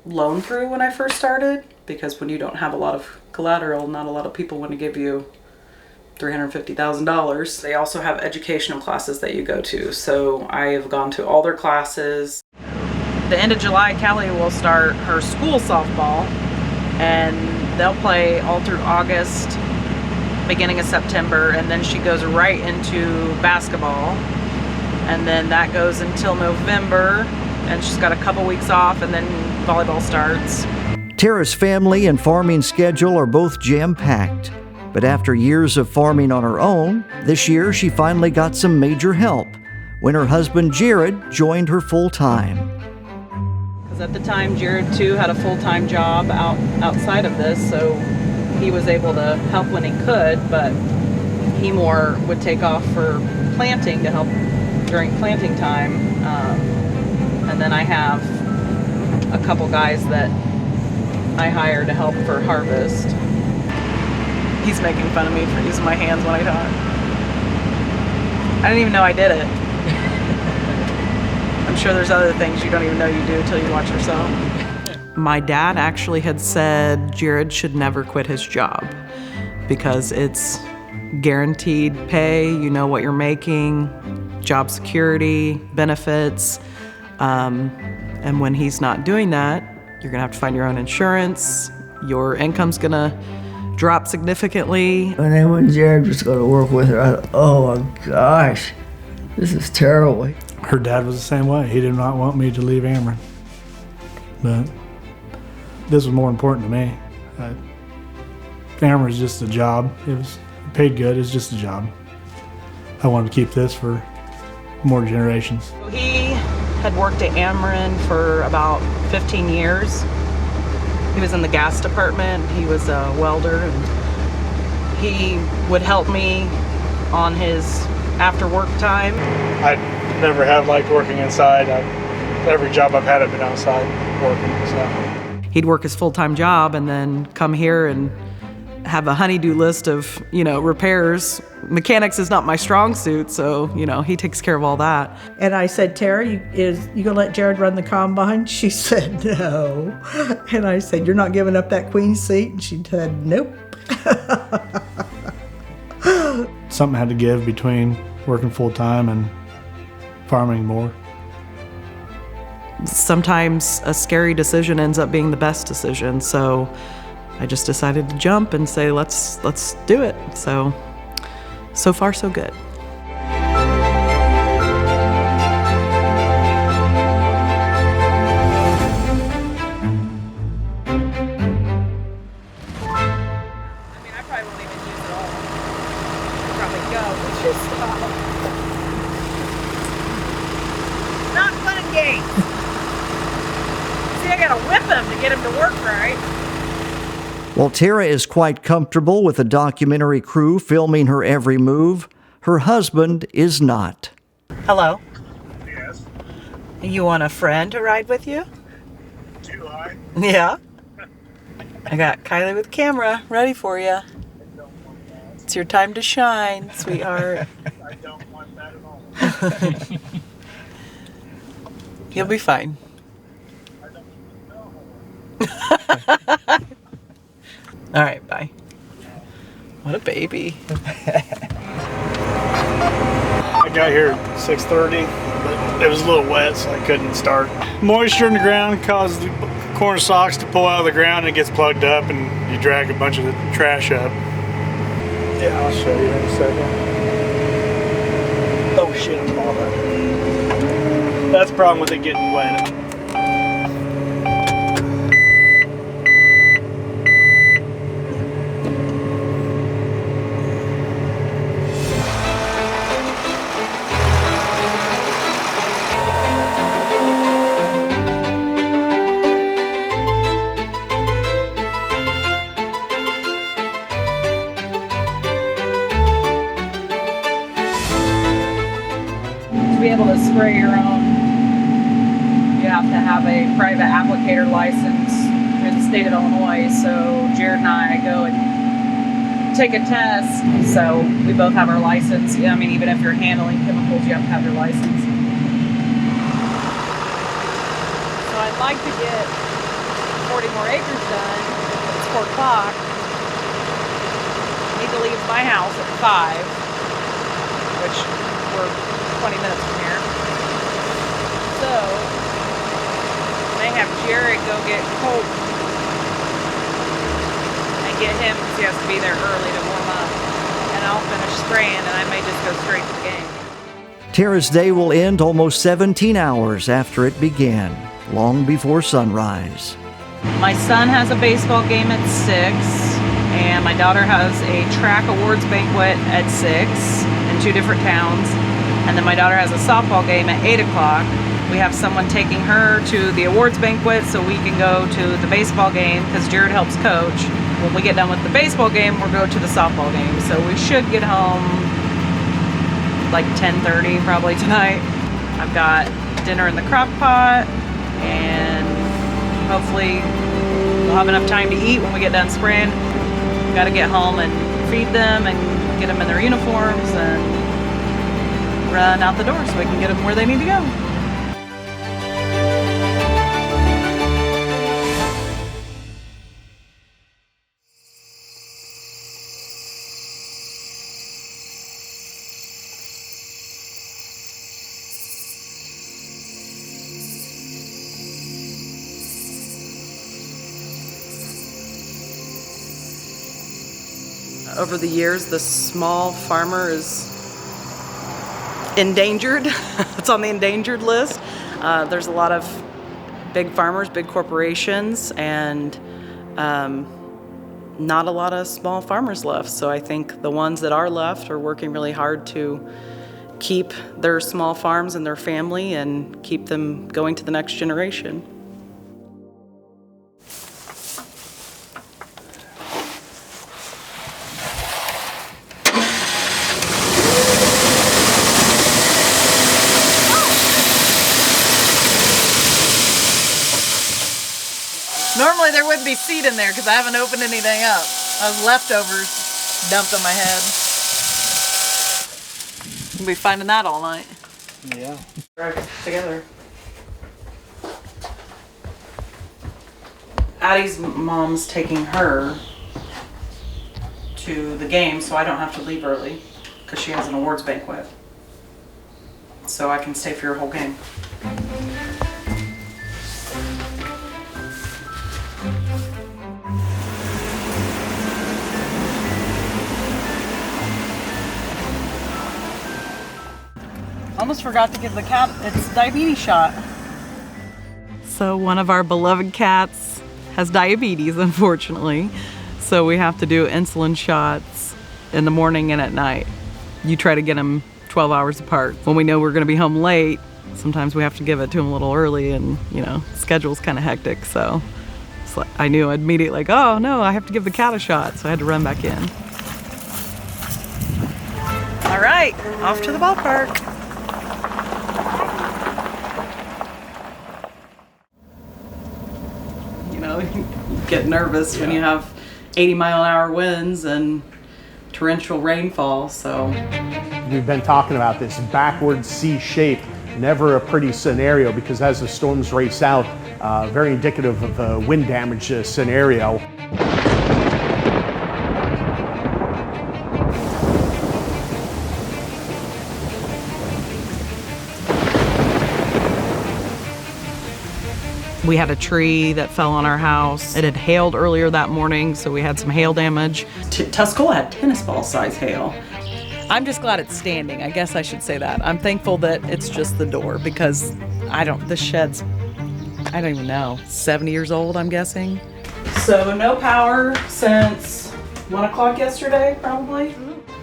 loan through when I first started, because when you don't have a lot of collateral, not a lot of people want to give you $350,000. They also have educational classes that you go to, so I have gone to all their classes. The end of July, Kylie will start her school softball, and they'll play all through August, beginning of September, and then she goes right into basketball, and then that goes until November, and she's got a couple weeks off, and then volleyball starts. Tara's family and farming schedule are both jam-packed, but after years of farming on her own, this year she finally got some major help when her husband Jared joined her full-time. Because at the time, Jared too had a full-time job outside of this, so he was able to help when he could, but he more would take off for planting to help during planting time. And then I have a couple guys that I hire to help for harvest. He's making fun of me for using my hands when I talk. I didn't even know I did it. I'm sure there's other things you don't even know you do until you watch yourself. My dad actually had said Jared should never quit his job because it's guaranteed pay, you know what you're making, job security, benefits, and when he's not doing that, you're gonna have to find your own insurance, your income's gonna drop significantly. When Jared was gonna work with her, I thought, oh my gosh, this is terrible. Her dad was the same way. He did not want me to leave Ameren, but this was more important to me. Ameren was just a job. It paid good. It's just a job. I wanted to keep this for more generations. He had worked at Ameren for about 15 years. He was in the gas department. He was a welder, and he would help me on his after work time. I never have liked working inside. Every job I've had, I've been outside working. So. He'd work his full-time job and then come here and have a honey-do list of, repairs. Mechanics is not my strong suit, so, he takes care of all that. And I said, Tara, you gonna let Jared run the combine? She said, no. And I said, you're not giving up that queen seat? And she said, nope. Something had to give between working full-time and farming more. Sometimes a scary decision ends up being the best decision, so I just decided to jump and say, let's do it. So far so good. Not fun and games. See, I gotta whip him to get him to work right. While Tara is quite comfortable with the documentary crew filming her every move, her husband is not. Hello. Yes. You want a friend to ride with you? Do I? Yeah. I got Kylie with camera ready for you. It's your time to shine, sweetheart. I don't want that at all. You'll be fine. All right, bye. What a baby. I got here at 6:30, but it was a little wet, so I couldn't start. Moisture in the ground causes the corn stalks to pull out of the ground, and it gets plugged up, and you drag a bunch of the trash up. Yeah, I'll show you in a second. Oh shit, I'm all that. That's the problem with it getting wet. To be able to spray your own, you have to have a private applicator license through the state of Illinois. So Jared and I go and take a test. So we both have our license. I mean, even if you're handling chemicals, you have to have your license. So I'd like to get 40 more acres done. It's 4 o'clock. I need to leave my house at 5, which we're 20 minutes from here. So, I may have Jared go get Colt and get him because he has to be there early to warm up. And I'll finish spraying and I may just go straight to the game. Tara's day will end almost 17 hours after it began, long before sunrise. My son has a baseball game at 6, and my daughter has a track awards banquet at 6 in 2 different towns. And then my daughter has a softball game at 8 o'clock. We have someone taking her to the awards banquet so we can go to the baseball game because Jared helps coach. When we get done with the baseball game, we'll go to the softball game. So we should get home like 10:30 probably tonight. I've got dinner in the crock pot and hopefully we'll have enough time to eat when we get done spraying. Got to get home and feed them and get them in their uniforms and run out the door so we can get them where they need to go. Over the years, the small farmer is endangered. It's on the endangered list. There's a lot of big farmers, big corporations, and not a lot of small farmers left. So I think the ones that are left are working really hard to keep their small farms and their family and keep them going to the next generation. Normally there wouldn't be seed in there because I haven't opened anything up. Those leftovers dumped on my head. We'll be finding that all night. Yeah. Right together. Addie's mom's taking her to the game, so I don't have to leave early because she has an awards banquet. So I can stay for your whole game. Almost forgot to give the cat its diabetes shot. So one of our beloved cats has diabetes, unfortunately. So we have to do insulin shots in the morning and at night. You try to get them 12 hours apart. When we know we're gonna be home late, sometimes we have to give it to him a little early and, you know, schedule's kind of hectic. So it's like, I knew immediately, like, oh no, I have to give the cat a shot. So I had to run back in. All right, off to the ballpark. You know, you get nervous when you have 80-mile-an-hour winds and torrential rainfall, so. We've been talking about this backward C shape, never a pretty scenario because as the storms race out, very indicative of a wind damage scenario. We had a tree that fell on our house. It had hailed earlier that morning, so we had some hail damage. Tuscola had tennis ball size hail. I'm just glad it's standing. I guess I should say that. I'm thankful that it's just the door because the shed's, I don't even know, 70 years old, I'm guessing. So no power since 1 o'clock yesterday, probably.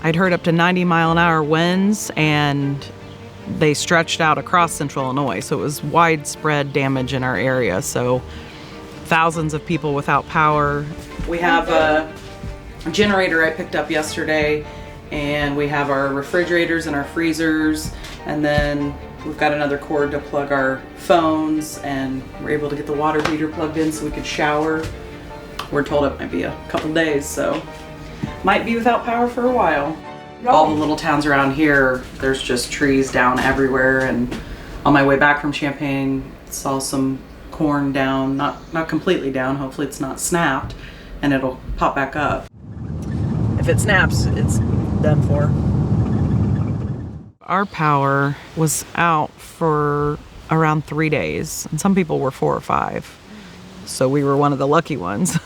I'd heard up to 90-mile-an-hour winds, and they stretched out across central Illinois, so it was widespread damage in our area. So thousands of people without power. We have a generator I picked up yesterday, and we have our refrigerators and our freezers, and then we've got another cord to plug our phones, and we're able to get the water heater plugged in so we could shower. We're told it might be a couple days, so might be without power for a while. All the little towns around here, there's just trees down everywhere, and on my way back from Champaign, saw some corn down, not completely down, hopefully it's not snapped, and it'll pop back up. If it snaps, it's done for. Our power was out for around 3 days, and some people were 4 or 5, so we were one of the lucky ones.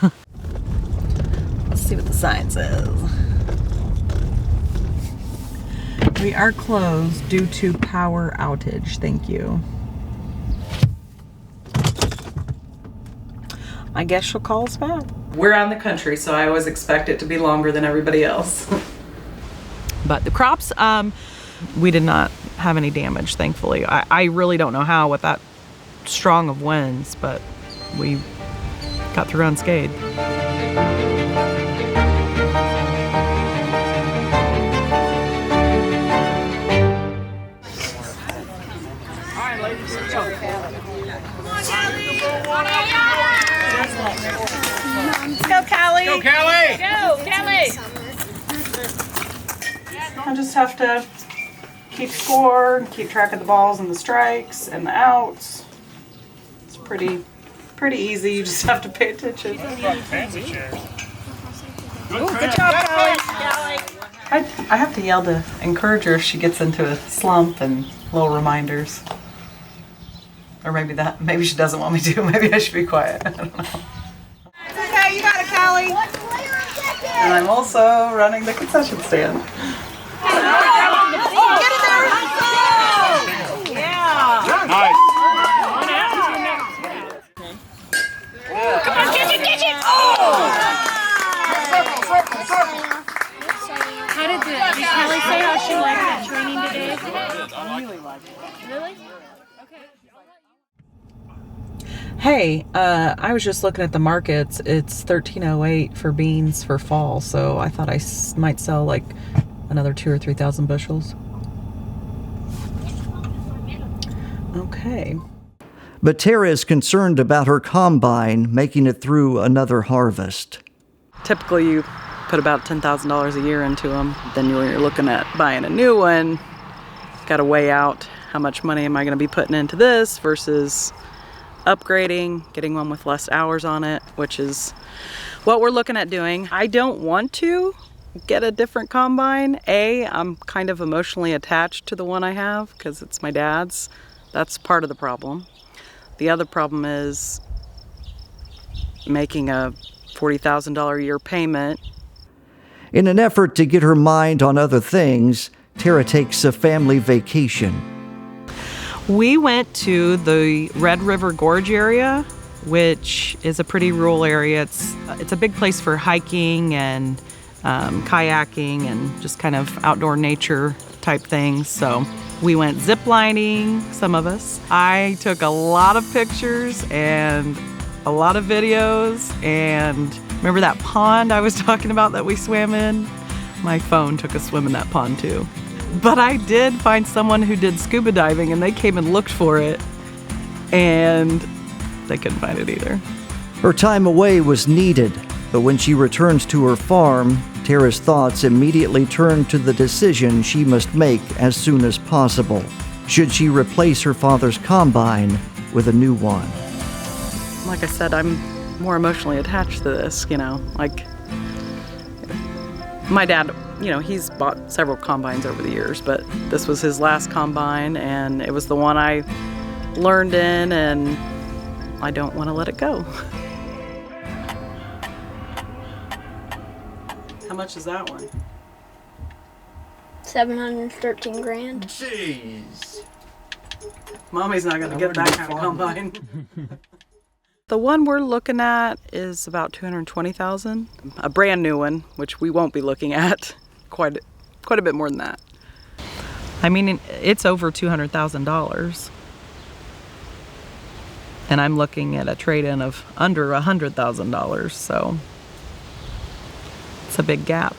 Let's see what the sign says. We are closed due to power outage. Thank you. I guess she'll call us back. We're out in the country, so I always expect it to be longer than everybody else. But the crops, we did not have any damage, thankfully. I really don't know how with that strong of winds, but we got through unscathed. Go, Kylie! Go, Kylie! Go, Kylie! I just have to keep score and keep track of the balls and the strikes and the outs. It's pretty easy. You just have to pay attention. Fancy chairs. Good job, Kylie! I have to yell to encourage her if she gets into a slump, and little reminders. Or maybe she doesn't want me to. Maybe I should be quiet. I don't know. It's okay, you got it, Kylie. And I'm also running the concession stand. Get it there! Yeah! Nice. Come on, catch it! Oh! Did Kylie say how she liked that training today? I really liked it. Really? Hey, I was just looking at the markets. It's $13.08 for beans for fall, so I thought I might sell like another 2,000 or 3,000 bushels. Okay. But Tara is concerned about her combine making it through another harvest. Typically, you put about $10,000 a year into them. Then when you're looking at buying a new one, got to weigh out how much money am I going to be putting into this versus upgrading, getting one with less hours on it, which is what we're looking at doing. I don't want to get a different combine. I'm kind of emotionally attached to the one I have because it's my dad's. That's part of the problem. The other problem is making a $40,000 a year payment. In an effort to get her mind on other things, Tara takes a family vacation. We went to the Red River Gorge area, which is a pretty rural area. It's a big place for hiking and kayaking and just kind of outdoor nature type things. So we went zip lining, some of us. I took a lot of pictures and a lot of videos, and remember that pond I was talking about that we swam in? My phone took a swim in that pond too. But I did find someone who did scuba diving, and they came and looked for it, and they couldn't find it either. Her time away was needed, but when she returns to her farm, Tara's thoughts immediately turn to the decision she must make as soon as possible. Should she replace her father's combine with a new one? Like I said, I'm more emotionally attached to this, like my dad, he's bought several combines over the years, but this was his last combine and it was the one I learned in and I don't want to let it go. How much is that one? $713,000. Jeez. Mommy's not gonna get that kind of combine. The one we're looking at is about $220,000. A brand new one, which we won't be looking at, quite a bit more than that. I mean, it's over $200,000. And I'm looking at a trade-in of under $100,000, so it's a big gap.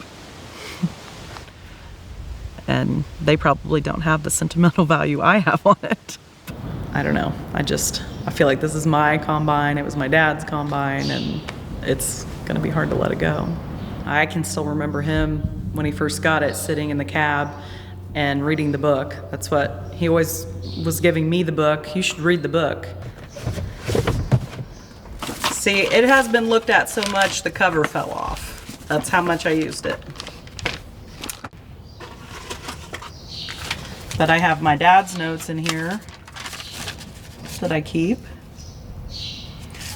And they probably don't have the sentimental value I have on it. I don't know. I feel like this is my combine. It was my dad's combine, and it's gonna be hard to let it go. I can still remember him when he first got it, sitting in the cab and reading the book. That's what he always was giving me, the book. You should read the book. See, it has been looked at so much the cover fell off. That's how much I used it. But I have my dad's notes in here that I keep.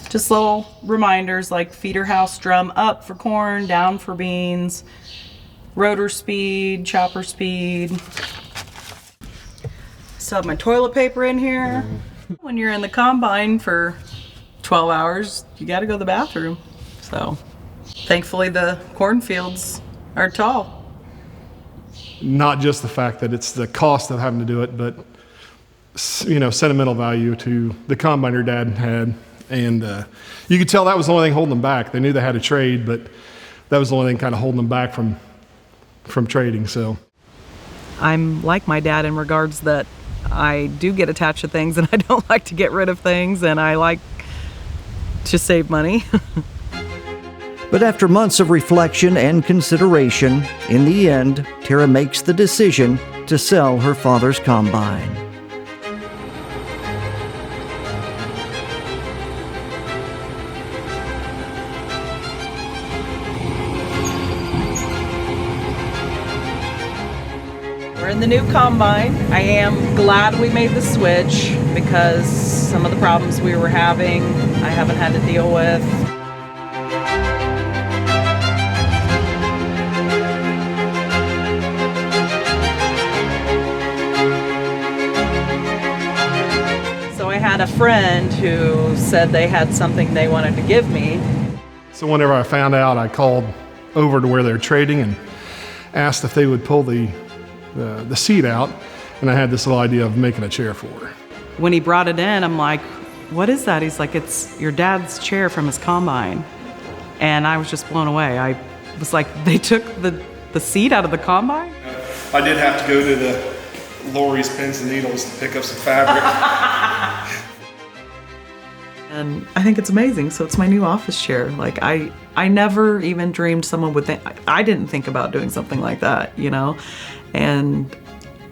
Just little reminders like feeder house drum up for corn, down for beans, rotor speed, chopper speed. Still have my toilet paper in here. When you're in the combine for 12 hours, you gotta go to the bathroom. So thankfully the cornfields are tall. Not just the fact that it's the cost of having to do it, but sentimental value to the combine your dad had. And you could tell that was the only thing holding them back. They knew they had a trade, but that was the only thing kind of holding them back from trading. So I'm like my dad in regards that I do get attached to things and I don't like to get rid of things, and I like to save money. But after months of reflection and consideration, in the end, Tara makes the decision to sell her father's combine. We're in the new combine. I am glad we made the switch because some of the problems we were having, I haven't had to deal with. I had a friend who said they had something they wanted to give me. So whenever I found out, I called over to where they're trading and asked if they would pull the seat out, and I had this little idea of making a chair for her. When he brought it in, I'm like, what is that? He's like, it's your dad's chair from his combine. And I was just blown away. I was like, they took the seat out of the combine? I did have to go to the Lori's Pins and Needles to pick up some fabric. And I think it's amazing. So it's my new office chair. Like I never even dreamed someone would think, I didn't think about doing something like that, And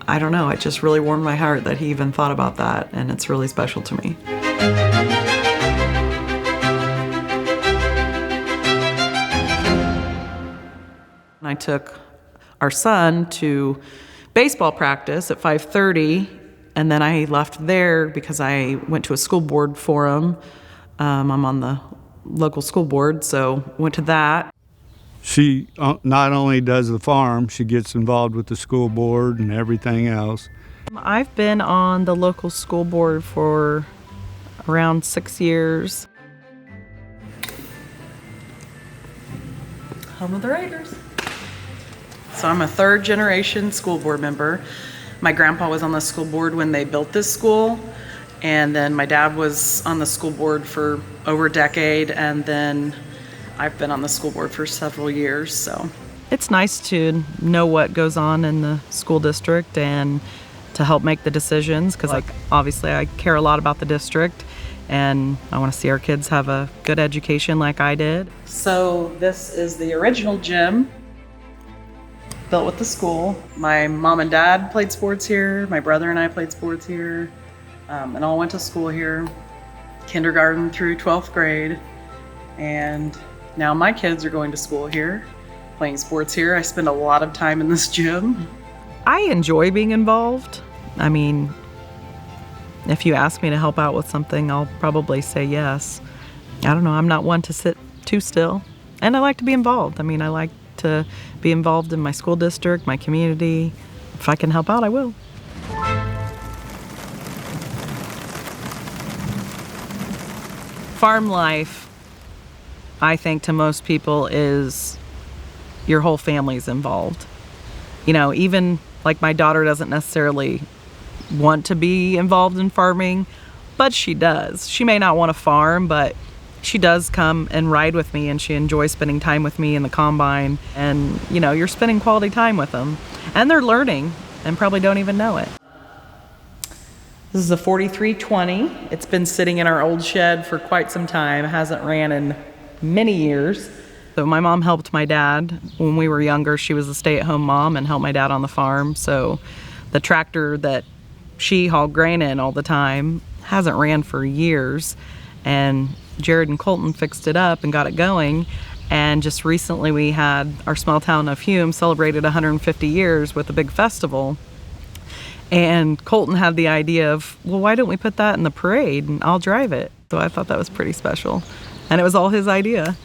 I don't know, it just really warmed my heart that he even thought about that, and it's really special to me. I took our son to baseball practice at 5:30, and then I left there because I went to a school board forum. I'm on the local school board, so went to that. She not only does the farm, she gets involved with the school board and everything else. I've been on the local school board for around 6 years. Home of the Raiders. So I'm a third generation school board member. My grandpa was on the school board when they built this school, and then my dad was on the school board for over a decade, and then I've been on the school board for several years. So it's nice to know what goes on in the school district and to help make the decisions, because obviously I care a lot about the district and I want to see our kids have a good education like I did. So this is the original gym. built with the school. My mom and dad played sports here. My brother and I played sports here, and all went to school here, kindergarten through 12th grade. And now my kids are going to school here, playing sports here. I spend a lot of time in this gym. I enjoy being involved. I mean, if you ask me to help out with something, I'll probably say yes. I don't know, I'm not one to sit too still. And I like to be involved. I mean, I like to be involved in my school district, my community. If I can help out, I will. Farm life, I think to most people, is your whole family's involved. You know, even like my daughter doesn't necessarily want to be involved in farming, but she does. She may not want to farm, but she does come and ride with me, and she enjoys spending time with me in the combine. And, you know, you're spending quality time with them. And they're learning and probably don't even know it. This is a 4320. It's been sitting in our old shed for quite some time. It hasn't ran in many years. So my mom helped my dad when we were younger. She was a stay-at-home mom and helped my dad on the farm. So the tractor that she hauled grain in all the time hasn't ran for years. And Jared and Colton fixed it up and got it going. And just recently we had our small town of Hume celebrated 150 years with a big festival. And Colton had the idea of, well, why don't we put that in the parade and I'll drive it? So I thought that was pretty special. And it was all his idea.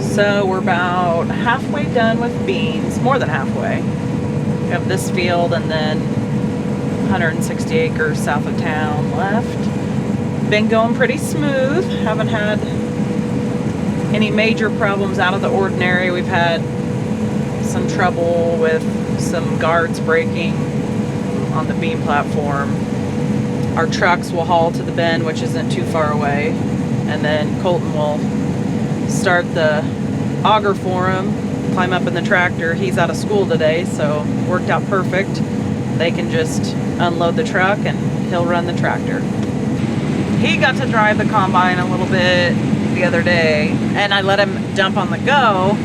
So we're about halfway done with beans, more than halfway. We have this field and then 160 acres south of town left. Been going pretty smooth. Haven't had any major problems out of the ordinary. We've had some trouble with some guards breaking on the bean platform. Our trucks will haul to the bend, which isn't too far away, and then Colton will start the auger for him, climb up in the tractor. He's out of school today, so worked out perfect. They can just unload the truck and he'll run the tractor. He got to drive the combine a little bit the other day, and I let him jump on the go,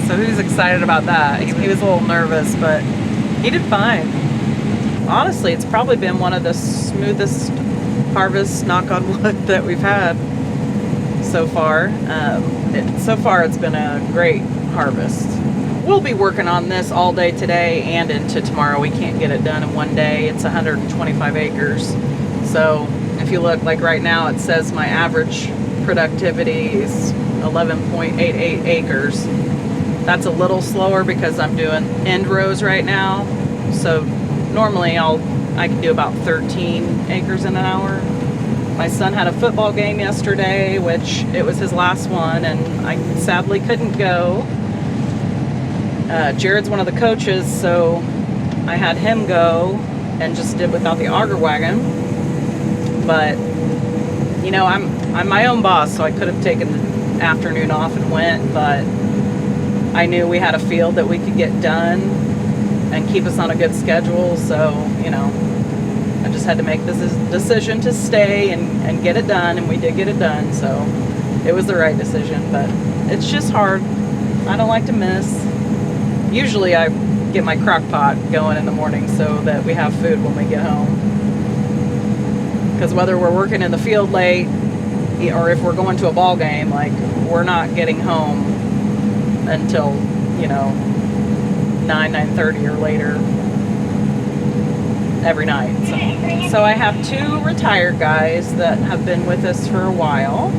so he was excited about that. He was a little nervous, but he did fine. Honestly, it's probably been one of the smoothest harvests, knock on wood, that we've had so far. So far, it's been a great harvest. We'll be working on this all day today and into tomorrow. We can't get it done in one day. It's 125 acres. So if you look, like right now, it says my average productivity is 11.88 acres. That's a little slower because I'm doing end rows right now. So normally I can do about 13 acres in an hour. My son had a football game yesterday, which it was his last one, and I sadly couldn't go. Jared's one of the coaches, so I had him go and just did without the auger wagon. But, you know, I'm my own boss, so I could have taken the afternoon off and went, but I knew we had a field that we could get done and keep us on a good schedule, so, you know, I just had to make this decision to stay and get it done, and we did get it done, so it was the right decision. But it's just hard. I don't like to miss. Usually I get my crock pot going in the morning so that we have food when we get home. Because whether we're working in the field late or if we're going to a ball game, like, we're not getting home until, you know, 9:30 or later every night. So I have two retired guys that have been with us for a while.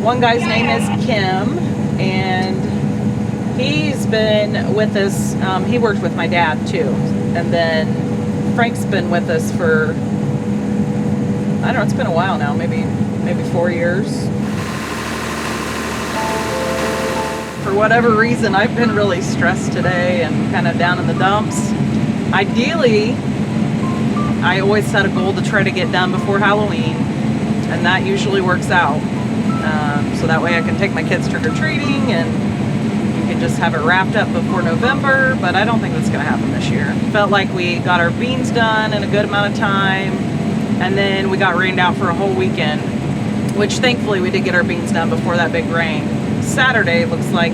One guy's name is Kim, and he's been with us. He worked with my dad too, and then Frank's been with us for, I don't know, it's been a while now, maybe 4 years. For whatever reason, I've been really stressed today and kind of down in the dumps. Ideally, I always set a goal to try to get done before Halloween, and that usually works out. So that way I can take my kids trick-or-treating and we can just have it wrapped up before November, but I don't think that's gonna happen this year. Felt like we got our beans done in a good amount of time, and then we got rained out for a whole weekend, which thankfully we did get our beans done before that big rain. Saturday looks like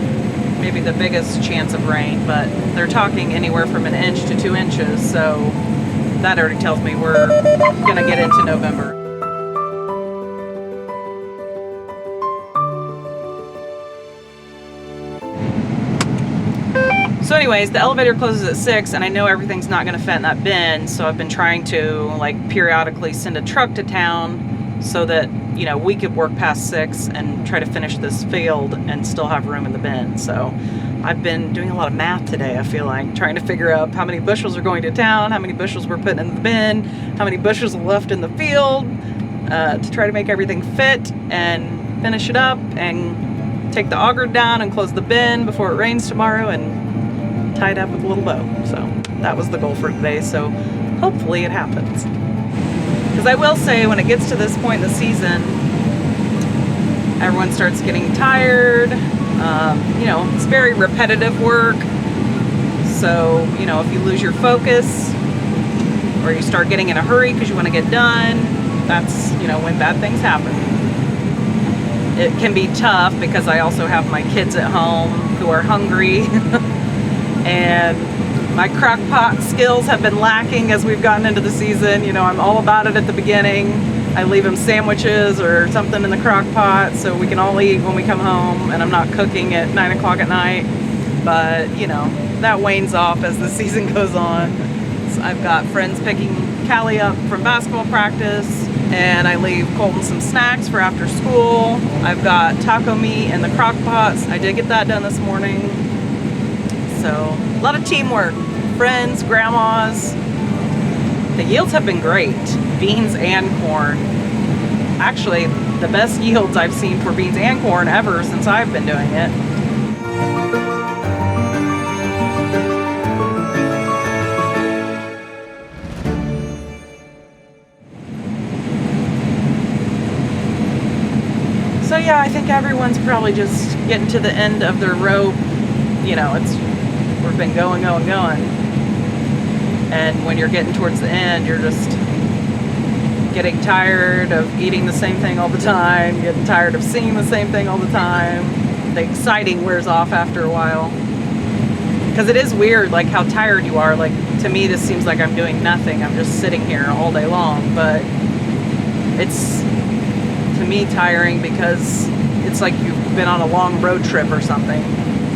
maybe the biggest chance of rain, but they're talking anywhere from 1 inch to 2 inches, so that already tells me we're gonna get into November. So anyways, the elevator closes at 6, and I know everything's not gonna fit in that bin, so I've been trying to like periodically send a truck to town so that, you know, we could work past 6 and try to finish this field and still have room in the bin. So I've been doing a lot of math today, I feel like, trying to figure out how many bushels are going to town, how many bushels we're putting in the bin, how many bushels are left in the field, to try to make everything fit and finish it up and take the auger down and close the bin before it rains tomorrow and tie it up with a little bow. So that was the goal for today, so hopefully it happens. Because I will say, when it gets to this point in the season, everyone starts getting tired. You know, it's very repetitive work. So, you know, if you lose your focus or you start getting in a hurry because you want to get done, that's, you know, when bad things happen. It can be tough because I also have my kids at home who are hungry and my crock pot skills have been lacking as we've gotten into the season. You know, I'm all about it at the beginning. I leave them sandwiches or something in the crock pot so we can all eat when we come home, and I'm not cooking at 9 o'clock at night. But, you know, that wanes off as the season goes on. So I've got friends picking Kylie up from basketball practice, and I leave Colton some snacks for after school. I've got taco meat in the crock pots. I did get that done this morning. So a lot of teamwork, friends, grandmas. The yields have been great, beans and corn. Actually, the best yields I've seen for beans and corn ever since I've been doing it. So yeah, I think everyone's probably just getting to the end of their rope. You know, we've been going. And when you're getting towards the end, you're just getting tired of eating the same thing all the time, getting tired of seeing the same thing all the time. The exciting wears off after a while. Because it is weird, like, how tired you are. Like, to me, this seems like I'm doing nothing. I'm just sitting here all day long. But it's, to me, tiring because it's like you've been on a long road trip or something,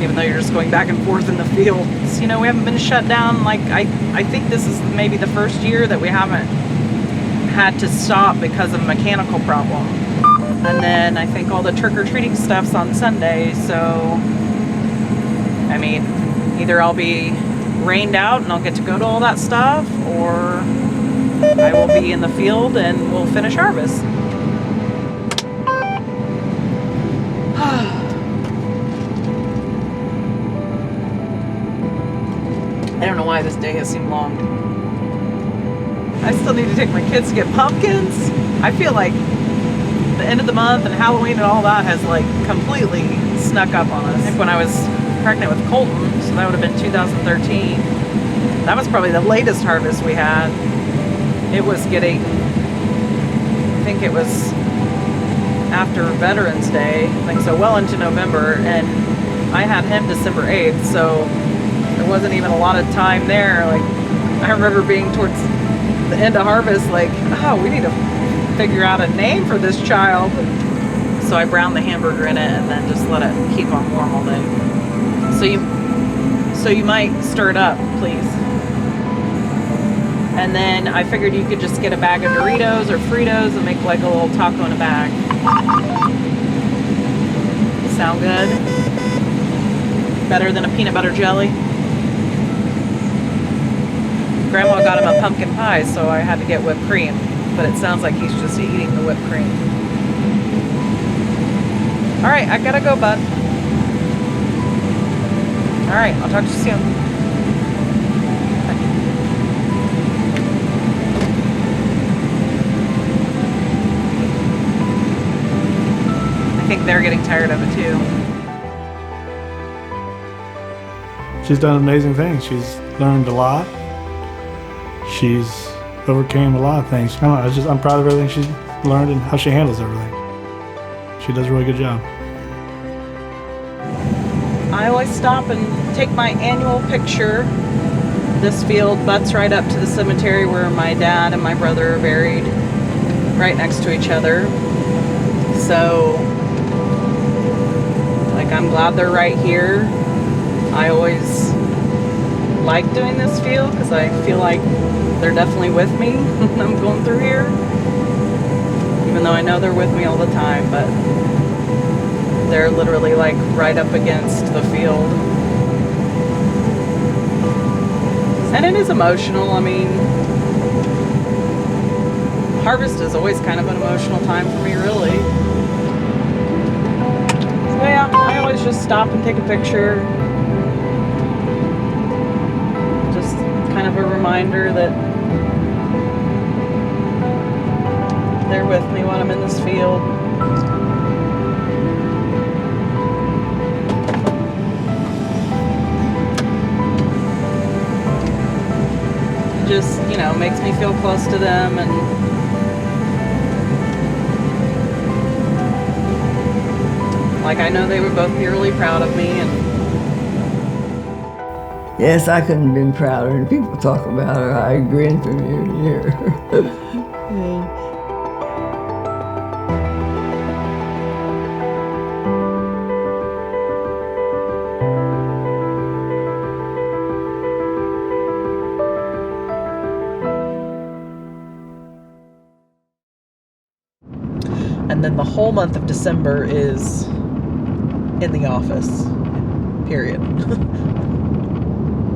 even though you're just going back and forth in the fields. You know, we haven't been shut down. Like, I think this is maybe the first year that we haven't had to stop because of a mechanical problem. And then I think all the trick-or-treating stuff's on Sunday, so, I mean, either I'll be rained out and I'll get to go to all that stuff, or I will be in the field and we'll finish harvest. I don't know why this day has seemed long. I still need to take my kids to get pumpkins. I feel like the end of the month and Halloween and all that has like completely snuck up on us. I think when I was pregnant with Colton, so that would have been 2013, that was probably the latest harvest we had. It was getting, I think it was after Veterans Day, I think so, well into November, and I had him December 8th, so there wasn't even a lot of time there. Like, I remember being towards the end of harvest, like, oh, we need to figure out a name for this child. So I browned the hamburger in it and then just let it keep on warm all day. So you might stir it up, please. And then I figured you could just get a bag of Doritos or Fritos and make like a little taco in a bag. Sound good? Better than a peanut butter jelly? Grandma got him a pumpkin pie, so I had to get whipped cream. But it sounds like he's just eating the whipped cream. All right, I gotta go, bud. All right, I'll talk to you soon. I think they're getting tired of it too. She's done amazing things. She's learned a lot. She's overcame a lot of things. I don't know, I'm proud of everything she's learned and how she handles everything. She does a really good job. I always stop and take my annual picture. This field butts right up to the cemetery where my dad and my brother are buried, right next to each other. So, like, I'm glad they're right here. I always like doing this field because I feel like they're definitely with me when I'm going through here. Even though I know they're with me all the time, but they're literally like right up against the field. And it is emotional. I mean, harvest is always kind of an emotional time for me, really. So yeah, I always just stop and take a picture. Just kind of a reminder that they're with me when I'm in this field. Just, you know, makes me feel close to them, and like I know they would both be really proud of me. And yes, I couldn't have been prouder, and people talk about her. I grin from ear to ear. Yeah. And then the whole month of December is in the office, period.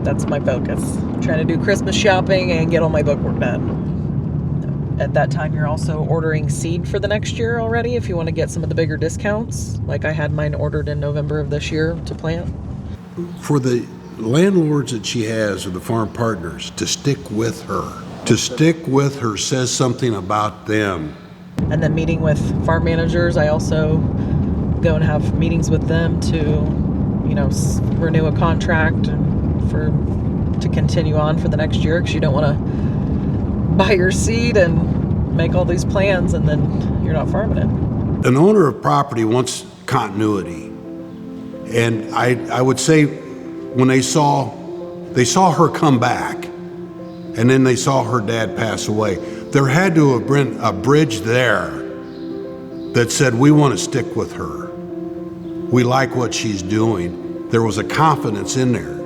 That's my focus. I'm trying to do Christmas shopping and get all my book work done. At that time, you're also ordering seed for the next year already if you want to get some of the bigger discounts. Like I had mine ordered in November of this year to plant. For the landlords that she has or the farm partners to stick with her, says something about them. And then meeting with farm managers, I also go and have meetings with them to, you know, renew a contract to continue on for the next year, because you don't want to buy your seed and make all these plans and then you're not farming it. An owner of property wants continuity. And I would say when they saw her come back and then they saw her dad pass away, there had to have been a bridge there that said, we want to stick with her. We like what she's doing. There was a confidence in there.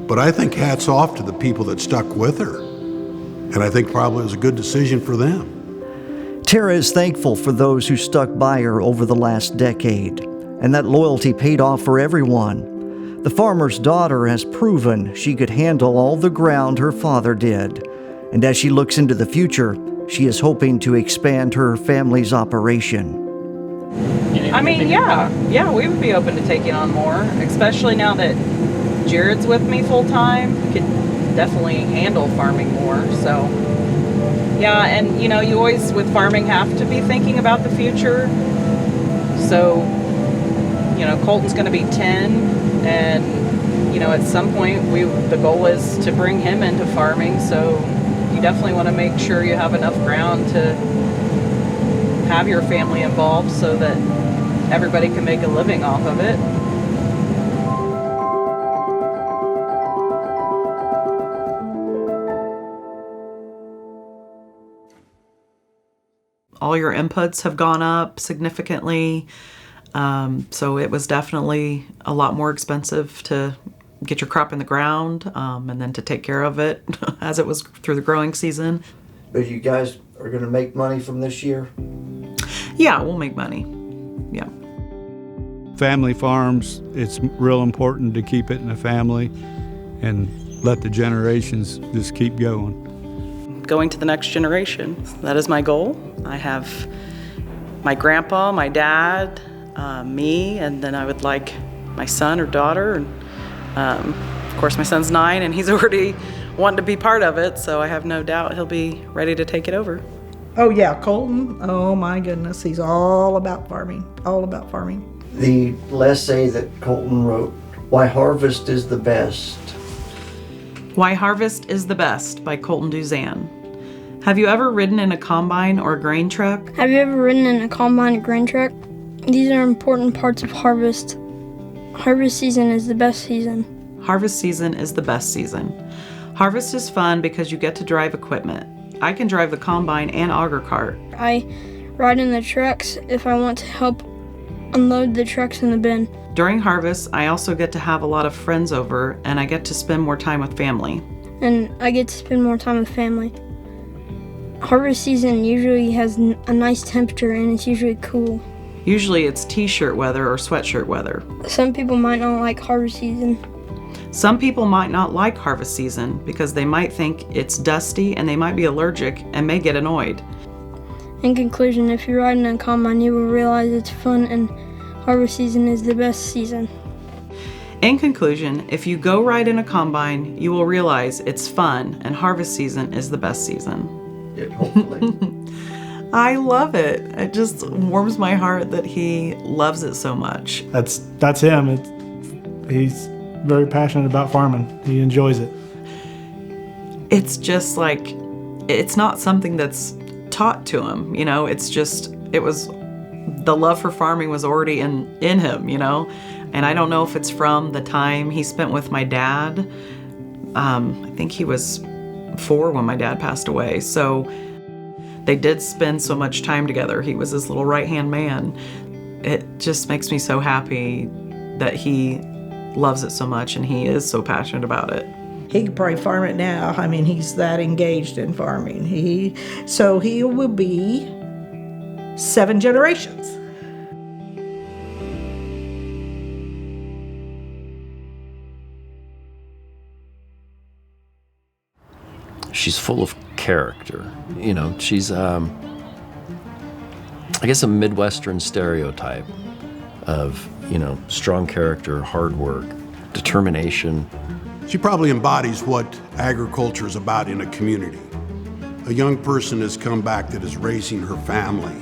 But I think hats off to the people that stuck with her. And I think probably it was a good decision for them. Tara is thankful for those who stuck by her over the last decade, and that loyalty paid off for everyone. The farmer's daughter has proven she could handle all the ground her father did. And as she looks into the future, she is hoping to expand her family's operation. I mean, yeah, we would be open to taking on more, especially now that Jared's with me full time. He could definitely handle farming more. So, yeah, and you know, you always with farming have to be thinking about the future. So, you know, Colton's going to be 10, and you know, at some point, the goal is to bring him into farming. So, you definitely want to make sure you have enough ground to have your family involved so that everybody can make a living off of it. All your inputs have gone up significantly. So it was definitely a lot more expensive to get your crop in the ground and then to take care of it as it was through the growing season. But you guys are going to make money from this year? Yeah, we'll make money. Yeah. Family farms, it's real important to keep it in the family and let the generations just keep going. Going to the next generation, that is my goal. I have my grandpa, my dad, me, and then I would like my son or daughter. And of course, my son's 9 and he's already wanting to be part of it, so I have no doubt he'll be ready to take it over. Oh yeah, Colton, oh my goodness, he's all about farming, all about farming. The essay that Colton wrote, Why Harvest is the Best. Why Harvest is the Best by Colton Duzan. Have you ever ridden in a combine or a grain truck? Have you ever ridden in a combine or grain truck? These are important parts of harvest. Harvest season is the best season. Harvest season is the best season. Harvest is fun because you get to drive equipment. I can drive the combine and auger cart. I ride in the trucks if I want to help unload the trucks in the bin. During harvest, I also get to have a lot of friends over and I get to spend more time with family. And I get to spend more time with family. Harvest season usually has a nice temperature and it's usually cool. Usually it's t-shirt weather or sweatshirt weather. Some people might not like harvest season. Some people might not like harvest season because they might think it's dusty and they might be allergic and may get annoyed. In conclusion, if you're riding a combine, you will realize it's fun and harvest season is the best season. In conclusion, if you go ride in a combine, you will realize it's fun and harvest season is the best season. Yeah, hopefully. I love it. It just warms my heart that he loves it so much. That's him. He's very passionate about farming. He enjoys it. It's just like, it's not something that's taught to him, you know, the love for farming was already in him, you know, and I don't know if it's from the time he spent with my dad. I think he was 4 when my dad passed away, so they did spend so much time together. He was his little right-hand man. It just makes me so happy that he loves it so much and he is so passionate about it. He could probably farm it now. I mean, he's that engaged in farming. So he will be 7 generations. She's full of character. You know, she's, I guess, a Midwestern stereotype of, you know, strong character, hard work, determination. She probably embodies what agriculture is about in a community. A young person has come back that is raising her family.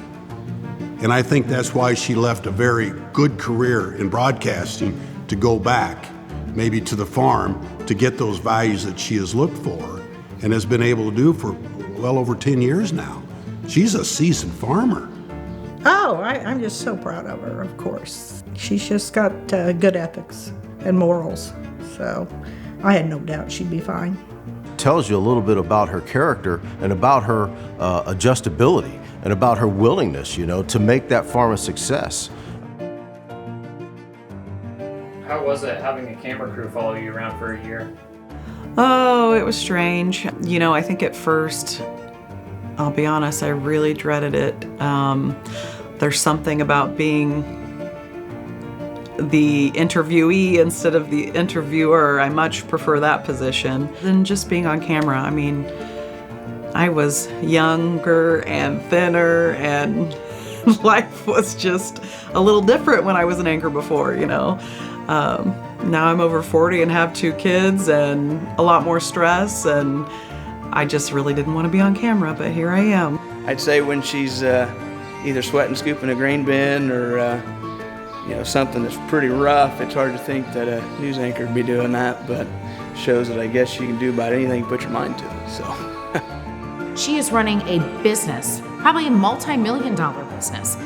And I think that's why she left a very good career in broadcasting to go back, maybe to the farm, to get those values that she has looked for and has been able to do for well over 10 years now. She's a seasoned farmer. Oh, I'm just so proud of her, of course. She's just got good ethics and morals, so I had no doubt she'd be fine. Tells you a little bit about her character and about her adjustability and about her willingness, you know, to make that farm a success. How was it having a camera crew follow you around for a year? Oh, it was strange. You know, I think at first, I'll be honest, I really dreaded it. There's something about being the interviewee instead of the interviewer. I much prefer that position than just being on camera. I mean, I was younger and thinner and life was just a little different when I was an anchor before, you know. Now I'm over 40 and have 2 kids and a lot more stress, and I just really didn't want to be on camera, but here I am. I'd say when she's either sweating, scooping a grain bin or you know, something that's pretty rough, it's hard to think that a news anchor would be doing that, but shows that I guess you can do about anything you put your mind to, so. She is running a business, probably a multi-million-dollar business.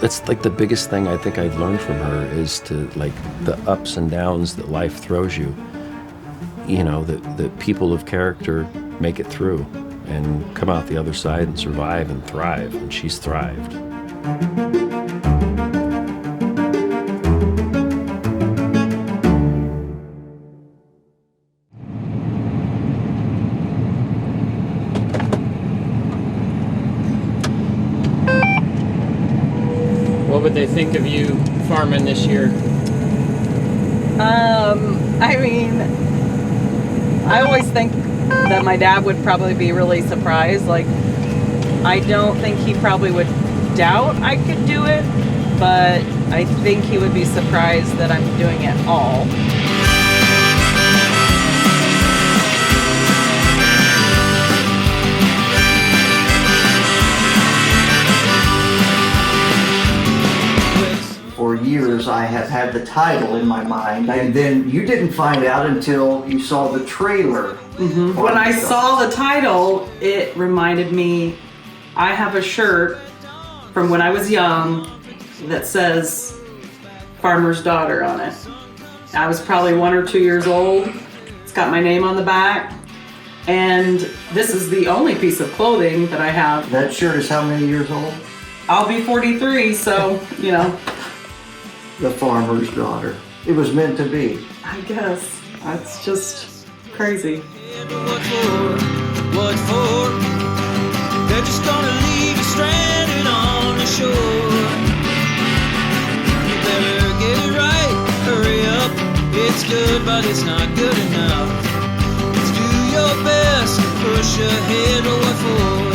That's like the biggest thing I think I've learned from her is to, like, the ups and downs that life throws you. You know, that people of character make it through and come out the other side and survive and thrive, and she's thrived. What would they think of you farming this year? I mean, I always think that my dad would probably be really surprised. Like, I don't think he probably would doubt I could do it, but I think he would be surprised that I'm doing it all. For years, I have had the title in my mind, and then you didn't find out until you saw the trailer. Mm-hmm. When I saw the title, it reminded me, I have a shirt from when I was young that says farmer's daughter on it. I was probably 1 or 2 years old. It's got my name on the back. And this is the only piece of clothing that I have. That shirt is how many years old? I'll be 43, so, you know. The farmer's daughter. It was meant to be. I guess. That's just crazy. What for? They're just gonna leave you stranded on the shore. You better get it right, hurry up. It's good, but it's not good enough. Let's do your best, push ahead, but what for?